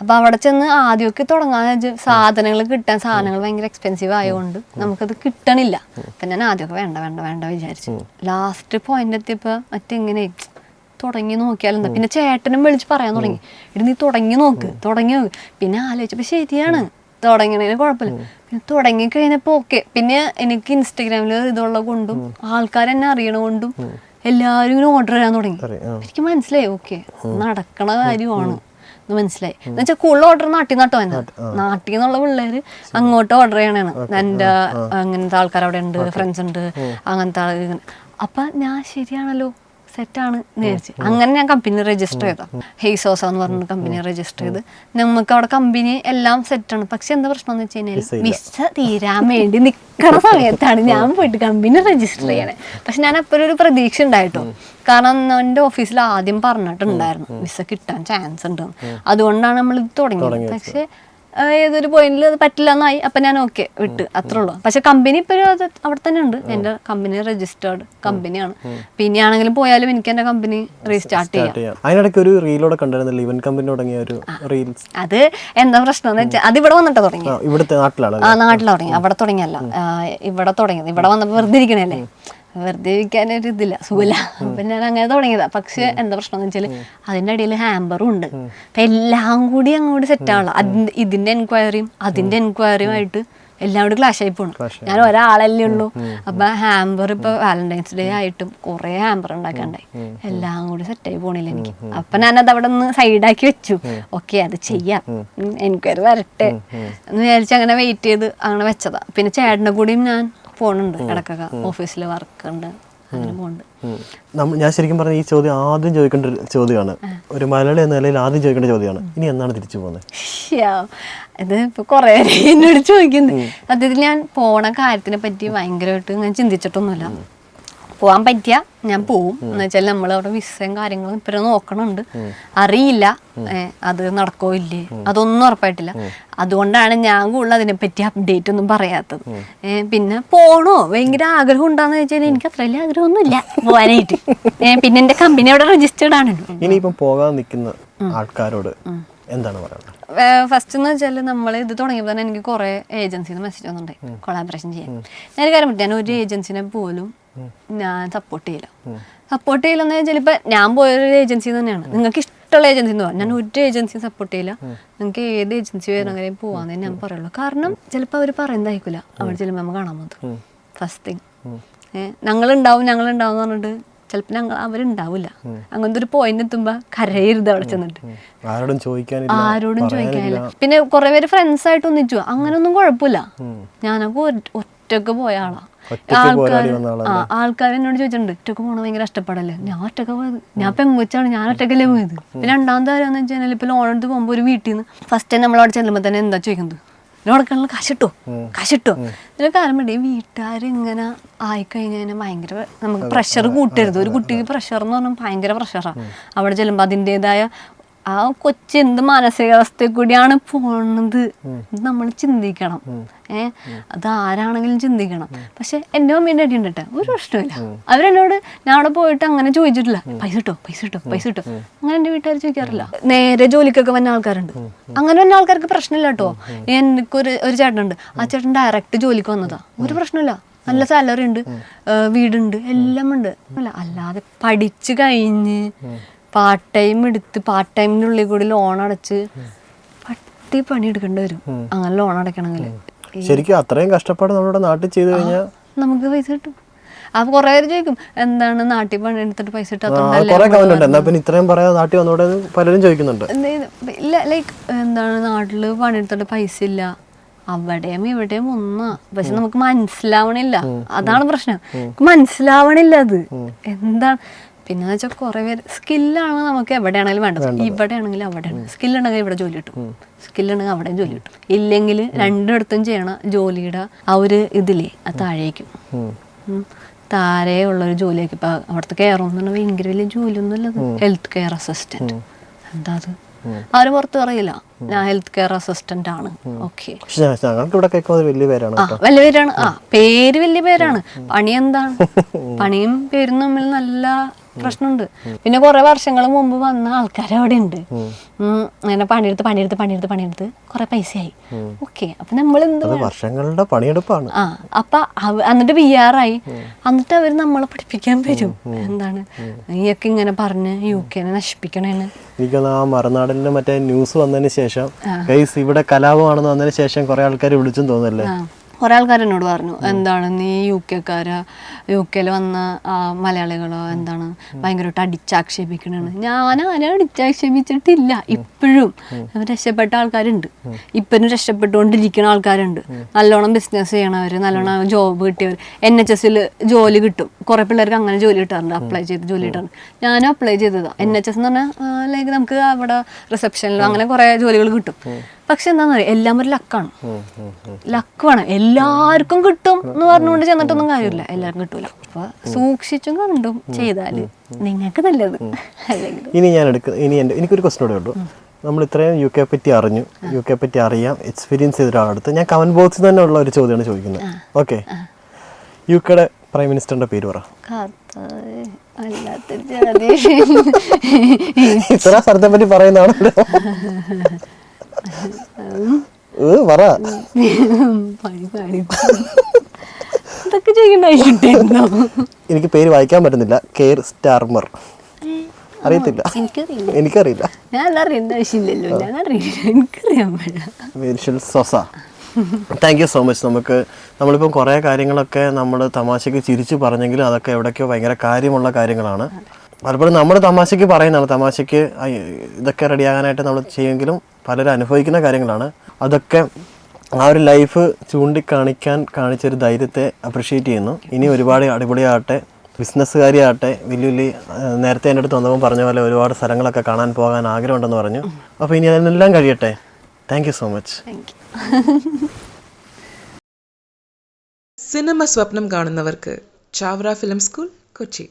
അപ്പൊ അവിടെ ചെന്ന് ആദ്യമൊക്കെ തുടങ്ങാന്ന് വെച്ചാൽ സാധനങ്ങൾ ഭയങ്കര എക്സ്പെൻസീവ് ആയതുകൊണ്ട് നമുക്കത് കിട്ടണില്ല. അപ്പൊ ഞാൻ ആദ്യമൊക്കെ വേണ്ട വിചാരിച്ചു. ലാസ്റ്റ് പോയിന്റ് എത്തിയപ്പോ മറ്റെങ്ങനെ തുടങ്ങി നോക്കിയാലെന്താ. പിന്നെ ചേട്ടനും വിളിച്ച് പറയാൻ തുടങ്ങി, ഇടി നീ തുടങ്ങി നോക്ക്. പിന്നെ ആലോചിച്ചപ്പോ ശരിയാണ്, തുടങ്ങണതിന് കുഴപ്പമില്ല. പിന്നെ തുടങ്ങി കഴിഞ്ഞപ്പോ ഓക്കെ. പിന്നെ എനിക്ക് ഇൻസ്റ്റഗ്രാമില് ഇതുള്ള കൊണ്ടും ആൾക്കാരെന്നെ അറിയണ കൊണ്ടും എല്ലാവരും ഇങ്ങനെ ഓർഡർ ചെയ്യാൻ തുടങ്ങി. എനിക്ക് മനസ്സിലായി ഓക്കെ നടക്കണ കാര്യമാണ് മനസ്സിലായി. എന്ന് വെച്ചാൽ കൂടുതൽ ഓർഡർ നാട്ടിൽ നിന്നുള്ള പിള്ളേര് അങ്ങോട്ട് ഓർഡർ ചെയ്യണാണ്. എൻ്റെ അങ്ങനത്തെ ആൾക്കാർ അവിടെ ഉണ്ട്, ഫ്രണ്ട്സ് ഉണ്ട്, അങ്ങനത്തെ ആളുകൾ. അപ്പൊ ഞാൻ ശരിയാണല്ലോ, സെറ്റാണ് വിചാരിച്ചു. അങ്ങനെ ഞാൻ കമ്പനി രജിസ്റ്റർ ചെയ്ത ഹെയ്സോസ എന്ന് പറഞ്ഞ കമ്പനി രജിസ്റ്റർ ചെയ്ത് നമുക്ക് അവിടെ കമ്പനി എല്ലാം സെറ്റാണ്. പക്ഷെ എന്താ പ്രശ്നം എന്ന് വെച്ച് കഴിഞ്ഞാൽ വിസ തീരാൻ വേണ്ടി നിൽക്കണ സമയത്താണ് ഞാൻ പോയിട്ട് കമ്പനി രജിസ്റ്റർ ചെയ്യണേ. പക്ഷെ ഞാൻ അപ്പോഴും ഒരു പ്രതീക്ഷ ഉണ്ടായിട്ടോ, കാരണം എൻ്റെ ഓഫീസിൽ ആദ്യം പറഞ്ഞിട്ടുണ്ടായിരുന്നു വിസ കിട്ടാൻ ചാൻസ് ഉണ്ട്, അതുകൊണ്ടാണ് നമ്മൾ ഇത് തുടങ്ങിയത്. പക്ഷെ ഏതൊരു പോയിന്റിൽ അത് പറ്റില്ല എന്നായി. അപ്പൊ ഞാൻ ഓക്കെ വിട്ട്, അത്രേ ഉള്ളൂ. പക്ഷെ കമ്പനി ഇപ്പോഴും അത് അവിടെ തന്നെ ഉണ്ട്. എന്റെ കമ്പനി രജിസ്റ്റേർഡ് കമ്പനിയാണ്. പിന്നെ ആണെങ്കിലും പോയാലും എനിക്ക് എന്റെ കമ്പനി റീസ്റ്റാർട്ട് ചെയ്യാം. അതിനിടയ്ക്ക് ഒരു റീലോടെ കണ്ടിരുന്നില്ല, ഇവൻ കമ്പനി തുടങ്ങിയ ഒരു റീൽസ്. അത് എന്താ പ്രശ്നം എന്ന് വെച്ചാൽ അത് ഇവിടെ വന്നിട്ട് തുടങ്ങി. നാട്ടിൽ തുടങ്ങി, അവിടെ തുടങ്ങിയല്ല, ഇവിടെ തുടങ്ങിയത്. ഇവിടെ വന്നപ്പോ വെറുതെ ഇരിക്കണല്ലേ, വെറുതെ ഇരിക്കാനൊരു ഇതില്ല, സുഖമില്ല. അപ്പൊ ഞാൻ അങ്ങനെ തുടങ്ങിയതാ. പക്ഷെ എന്താ പ്രശ്നം എന്ന് വെച്ചാൽ അതിന്റെ ഇടയിൽ ഹാമ്പറും ഉണ്ട്. അപ്പൊ എല്ലാം കൂടി അങ്ങോട്ട് സെറ്റ് ആവണം. ഇതിന്റെ എൻക്വയറിയും അതിന്റെ എൻക്വയറിയും ആയിട്ട് എല്ലാം കൂടി ക്ലാഷ് ആയി പോകണം. ഞാൻ ഒരാളല്ലേ ഉള്ളൂ. അപ്പൊ ഹാമ്പർ ഇപ്പൊ വാലന്റൈൻസ് ഡേ ആയിട്ടും കുറെ ഹാമ്പർ ഉണ്ടാക്കാണ്ടായി. എല്ലാം കൂടി സെറ്റായി പോണില്ല എനിക്ക്. അപ്പൊ ഞാനത് അവിടെ നിന്ന് സൈഡാക്കി വെച്ചു. ഓക്കെ അത് ചെയ്യാം, എൻക്വയറി വരട്ടെ എന്ന് വിചാരിച്ച് അങ്ങനെ വെയിറ്റ് ചെയ്ത് അങ്ങനെ വെച്ചതാ. പിന്നെ ചേട്ടൻ്റെ കൂടിയും ഞാൻ പോണുണ്ട്, ഇടക്കൊക്കെ ഓഫീസിൽ വർക്ക് ഉണ്ട്, അങ്ങനെ പോകുന്നുണ്ട്. ഞാൻ ശരിക്കും പറഞ്ഞ ഈ ചോദ്യം ആദ്യം ചോദിക്കേണ്ട ഒരു ചോദ്യമാണ്, ഒരു മലയാളി എന്ന നിലയിൽ ആദ്യം ചോദിക്കേണ്ട ചോദ്യമാണ്, ഇനി എന്നാണ് തിരിച്ചു പോകുന്നത്? ഇത് ഇപ്പൊ കുറെ എന്നോട് ചോദിക്കുന്നത്. സത്യത്തിൽ ഞാൻ പോണ കാര്യത്തിനെ പറ്റി ഭയങ്കരമായിട്ട് ഞാൻ ചിന്തിച്ചിട്ടൊന്നുമില്ല. പോകാൻ പറ്റിയ ഞാൻ പോവും. എന്ന് വെച്ചാൽ നമ്മൾ അവിടെ വിസയും കാര്യങ്ങളും ഇപ്പഴും നോക്കണുണ്ട്. അറിയില്ല അത് നടക്കോ ഇല്ലേ, അതൊന്നും ഉറപ്പായിട്ടില്ല. അതുകൊണ്ടാണ് ഞാൻ കൂടുതൽ അതിനെപ്പറ്റി അപ്ഡേറ്റ് ഒന്നും പറയാത്തത്. പിന്നെ പോണോ ഭയങ്കര ആഗ്രഹം ഉണ്ടാന്ന് വെച്ചാൽ എനിക്ക് അത്ര വലിയ ആഗ്രഹമൊന്നുമില്ല പോകാനായിട്ട്. പിന്നെ എന്റെ കമ്പനി അവിടെ രജിസ്റ്റേർഡ് ആണ്. ഇനിയിപ്പം പോകാൻ നിൽക്കുന്ന ആൾക്കാരോട് എന്താണ് പറയുന്നത്? ഫസ്റ്റ് എന്ന് വെച്ചാൽ നമ്മൾ ഇത് തുടങ്ങിയപ്പോൾ തന്നെ എനിക്ക് കുറെ ഏജൻസിന്ന് മെസ്സേജ് വന്നിട്ടുണ്ടായി കൊളാബറേഷൻ ചെയ്യാൻ. ഞാൻ കാര്യം പറ്റും, ഞാൻ ഒരു ഏജൻസിനെ പോലും ഞാൻ സപ്പോർട്ട് ചെയ്യില്ലെന്ന് വെച്ചാൽ ഇപ്പൊ ഞാൻ പോയൊരു ഏജൻസി തന്നെയാണ്. നിങ്ങൾക്ക് ഇഷ്ടമുള്ള ഏജൻസി എന്ന് പറഞ്ഞാൽ ഞാൻ ഒരു ഏജൻസിയും സപ്പോർട്ട് ചെയ്യില്ല. നിങ്ങൾക്ക് ഏത് ഏജൻസി വേണമെങ്കിലും പോവാന്നേ ഞാൻ പറയുള്ളൂ. കാരണം ചിലപ്പോൾ അവർ പറയുന്നതായിരിക്കില്ല അവിടെ ചെല്ലുമ്പോൾ നമ്മൾ കാണാൻ പോകുന്നത്. ഫസ്റ്റ് തിങ് ഞങ്ങളുണ്ടാവും എന്ന് പറഞ്ഞിട്ട് ചിലപ്പോൾ അവരുണ്ടാവില്ല. അങ്ങനത്തെ ഒരു പോയിന്റ് എത്തുമ്പോ കരയരുത് അവിടെ ചെന്നിട്ട്, ആരോടും ചോദിക്കാനില്ല. പിന്നെ കുറെ പേര് ഫ്രണ്ട്സ് ആയിട്ട് ഒന്നിച്ചു, അങ്ങനൊന്നും കുഴപ്പമില്ല. ഞാനൊക്കെ ഒറ്റക്ക് പോയ ആളാ. ആൾക്കാർ എന്നോട് ചോദിച്ചിട്ടുണ്ട് ഒറ്റക്ക് പോകണം ഭയങ്കര കഷ്ടപ്പാടല്ലേ. ഞാൻ ഒറ്റക്ക് പോയത്, ഞാൻ പെങ്കൊച്ചാണ്, ഞാൻ ഒറ്റക്കല്ലേ പോയത്. പിന്നെ രണ്ടാമത്തെ കാര്യം എന്ന് വെച്ചാൽ ഇപ്പൊ ലോൺ എടുത്ത് പോകുമ്പോൾ ഒരു വീട്ടിൽ നിന്ന് ഫസ്റ്റ് ടൈം നമ്മളവിടെ ചെല്ലുമ്പോൾ തന്നെ എന്താ ചോദിക്കുന്നത്, ലോണക്കാനുള്ള കാശിട്ടോ ഇതിന് കാരണം വേണ്ടി വീട്ടുകാരിങ്ങനെ ആയിക്കഴിഞ്ഞാൽ ഭയങ്കര നമുക്ക് പ്രഷർ കൂട്ടരുത്. ഒരു കുട്ടിക്ക് പ്രഷർ എന്ന് പറഞ്ഞാൽ ഭയങ്കര പ്രഷറാണ്. അവിടെ ചെല്ലുമ്പോൾ അതിൻ്റെതായ ആ കൊച്ചെന്ത് മാനസികാവസ്ഥയിൽ കൂടിയാണ് പോണത് നമ്മൾ ചിന്തിക്കണം. അത് ആരാണെങ്കിലും ചിന്തിക്കണം. പക്ഷെ എൻ്റെ മമ്മീൻ്റെ അടി ഉണ്ട് കേട്ടോ, ഒരു പ്രശ്നമില്ല. അവരെന്നോട് ഞാൻ അവിടെ പോയിട്ട് അങ്ങനെ ചോദിച്ചിട്ടില്ല, പൈസ കിട്ടോ അങ്ങനെ എൻ്റെ വീട്ടുകാർ ചോദിക്കാറില്ല. നേരെ ജോലിക്കൊക്കെ വന്ന ആൾക്കാരുണ്ട്, അങ്ങനെ വന്ന ആൾക്കാർക്ക് പ്രശ്നമില്ല കേട്ടോ. എനിക്കൊരു ചേട്ടനുണ്ട്, ആ ചേട്ടൻ ഡയറക്റ്റ് ജോലിക്ക് വന്നതാ, ഒരു പ്രശ്നമില്ല. നല്ല സാലറി ഉണ്ട്, വീടുണ്ട്, എല്ലാം ഉണ്ട്. അല്ലാതെ പഠിച്ചു കഴിഞ്ഞ് പാർട്ട് ടൈം എടുത്ത് പാർട്ട് ടൈമിൻ്റെ ഉള്ളിൽ കൂടി ലോൺ അടച്ച് പട്ടി പണി എടുക്കേണ്ടി വരും അങ്ങനെ ലോൺ അടയ്ക്കണമെങ്കിൽ. ശരിക്കും അത്രയും കഷ്ടപ്പാട് നമ്മുടെ നാട്ടിൽ ചെയ്തു കഴിഞ്ഞാൽ നമുക്ക് പൈസ കിട്ടും. അപ്പൊ കുറെ പേര് ചോദിക്കും എന്താണ് നാട്ടിൽ പണിയെടുത്തിട്ട് പൈസ കുറെ ഇട്ടാത്തോണ്ടല്ലേ കമന്റ് ഉണ്ട്. എന്നാ പിന്നെ ഇത്രയും പറയാതെ നാട്ടിൽ വന്നോടെ പലരും ചോദിക്കുന്നുണ്ട്. ഇല്ല ലൈക്ക് എന്താണ് നാട്ടില് പണിയെടുത്തിട്ട് പൈസ ഇല്ല, അവിടെയും ഇവിടെയും ഒന്നാ. പക്ഷെ നമുക്ക് മനസ്സിലാവണില്ല, അതാണ് പ്രശ്നം. മനസ്സിലാവണില്ല അത് എന്താണ്. പിന്നെ വെച്ചാൽ കുറെ പേര് സ്കില്ലാണ് നമുക്ക് എവിടെയാണെങ്കിലും വേണ്ടത്. ഇവിടെ ആണെങ്കിലും അവിടെയാണ്. സ്കില്ലുണ്ടെങ്കിൽ ഇവിടെ ജോലി കിട്ടും, സ്കില്ലുണ്ടെങ്കിൽ അവിടെയും ജോലി കിട്ടും. ഇല്ലെങ്കിൽ രണ്ടിടത്തും ചെയ്യണ ജോലിയുടെ ആ ഒരു ഇതിലേ അത് താഴേക്കും താഴെ ഉള്ളൊരു ജോലിയൊക്കെ. ഇപ്പൊ അവിടുത്തെ കെയർ എന്ന് പറഞ്ഞാൽ ഭയങ്കര വലിയ ജോലിയൊന്നും അല്ലത്. ഹെൽത്ത് കെയർ അസിസ്റ്റന്റ് എന്താ അത്, ആരും പുറത്ത് പറയില്ല ഞാൻ ഹെൽത്ത് കെയർ അസിസ്റ്റന്റ് ആണ്. ഓക്കെ, വലിയ പേരാണ്. വലിയ പേരാണ്. പേര് വലിയ പേരാണ്. പണി എന്താണ്? പണിയും പേരും തമ്മിൽ നല്ല പ്രശ്നമുണ്ട്. പിന്നെ കുറെ വർഷങ്ങൾ മുമ്പ് വന്ന ആൾക്കാർ അവിടെ ഉണ്ട്. അങ്ങനെ പണിയെടുത്ത് കുറെ പൈസയായി. ഓക്കെ, അപ്പൊ നമ്മൾ എന്ത് വർഷങ്ങളുടെ പണിയെടുപ്പാണ്. അപ്പൊ എന്നിട്ട് BR-ആയി. എന്നിട്ട് അവര് നമ്മളെ പഠിപ്പിക്കാൻ വരും. എന്താണ് നീയൊക്കെ ഇങ്ങനെ പറഞ്ഞ് UK നശിപ്പിക്കണേന്ന്. എനിക്കൊന്ന് ആ മറുനാടിന്റെ മറ്റേ ന്യൂസ് വന്നതിന് ശേഷം ഇവിടെ കലാപമാണെന്ന് വന്നതിന് ശേഷം കുറെ ആൾക്കാർ വിളിച്ചും തോന്നല്ലേ. കുറെ ആൾക്കാർ എന്നോട് പറഞ്ഞു എന്താണ് നീ UK വന്ന മലയാളികളോ എന്താണ് ഭയങ്കരമായിട്ട് അടിച്ചാക്ഷേപിക്കണേന്ന്. ഞാൻ ആരും അടിച്ചാക്ഷേപിച്ചിട്ടില്ല. ഇപ്പോഴും രക്ഷപ്പെട്ട ആൾക്കാരുണ്ട്, ഇപ്പോഴും രക്ഷപ്പെട്ടുകൊണ്ടിരിക്കുന്ന ആൾക്കാരുണ്ട്. നല്ലോണം ബിസിനസ് ചെയ്യണവര്, നല്ലോണം ജോബ് കിട്ടിയവർ. NHS ജോലി കിട്ടും. കുറെ പിള്ളേർക്ക് അങ്ങനെ ജോലി കിട്ടാറുണ്ട്, അപ്ലൈ ചെയ്ത് ജോലി കിട്ടാറുണ്ട്. ഞാനും അപ്ലൈ ചെയ്തതാണ്. NHS എന്ന് പറഞ്ഞാൽ ലൈക്ക് നമുക്ക് അവിടെ റിസപ്ഷനിലും അങ്ങനെ കുറെ ജോലികൾ കിട്ടും. പക്ഷെ എന്താന്ന് പറയാ, എല്ലാം ഒരു ലക്കാണ്. ലക്ക് വേണം. എല്ലാവർക്കും കിട്ടും എന്ന് പറഞ്ഞുകൊണ്ട് ചെന്നിട്ടൊന്നും കാര്യമില്ല, എല്ലാവർക്കും കിട്ടൂല. അപ്പൊ സൂക്ഷിച്ചും കണ്ടും ചെയ്താല് നിങ്ങൾക്ക് നല്ലത്. അല്ലെങ്കിൽ ഇനി എനിക്കൊരു ക്വസ്റ്റ്യൻ കൂടെ ഉള്ളൂ. നമ്മൾ ഇത്രയും UK പറ്റി അറിഞ്ഞു, UK പറ്റി അറിയാം, എക്സ്പീരിയൻസ് ചെയ്ത ഒരാളടുത്ത് ഞാൻ കമന്റ് ബോക്സിൽ തന്നെ ഉള്ള ഒരു ചോദ്യമാണ് ചോദിക്കുന്നത്. ഓക്കെ, UKയുടെ പ്രൈം മിനിസ്റ്ററിന്റെ പേര് പറ. ഇത്ര സ്ഥലത്തെ പറ്റി പറയുന്നതാണ് പറ. ഇതൊക്കെ ചെയ്യണ്ടായിട്ടുണ്ടോ? എനിക്ക് പേര് വായിക്കാൻ പറ്റുന്നില്ല. Keir Starmer. അറിയത്തില്ല, എനിക്കറിയില്ല. ഞാൻ അറിയേണ്ട ആവശ്യമില്ലല്ലോ, ഞാൻ അറിയില്ല, എനിക്കറിയാൻ പറ്റില്ല. സൊസ, താങ്ക് യു സോ മച്ച്. നമ്മളിപ്പം കുറേ കാര്യങ്ങളൊക്കെ നമ്മൾ തമാശയ്ക്ക് ചിരിച്ചു പറഞ്ഞെങ്കിലും അതൊക്കെ എവിടേക്കോ ഭയങ്കര കാര്യമുള്ള കാര്യങ്ങളാണ്. പലപ്പോഴും നമ്മൾ തമാശയ്ക്ക് പറയുന്നതാണ്, തമാശയ്ക്ക് ഇതൊക്കെ റെഡിയാകാനായിട്ട് നമ്മൾ ചെയ്യുമെങ്കിലും പലരും അനുഭവിക്കുന്ന കാര്യങ്ങളാണ്. അതൊക്കെ ആ ഒരു ലൈഫ് കാണിച്ചൊരു ധൈര്യത്തെ അപ്രിഷ്യേറ്റ് ചെയ്യുന്നു. ഇനി ഒരുപാട് അടിപൊളിയാകട്ടെ, ബിസിനസ്സുകാരിയാകട്ടെ. വലിയ നേരത്തെ എൻ്റെ അടുത്ത് വന്നപ്പോൾ പറഞ്ഞ പോലെ ഒരുപാട് സ്ഥലങ്ങളൊക്കെ കാണാൻ പോകാൻ ആഗ്രഹമുണ്ടെന്ന് പറഞ്ഞു. അപ്പോൾ ഇനി അതിനെല്ലാം കഴിയട്ടെ. Thank you so much. Cinema സ്വപ്നം കാണുന്നവർക്ക് ചാവറ ഫിലിം സ്കൂൾ, കൊച്ചി.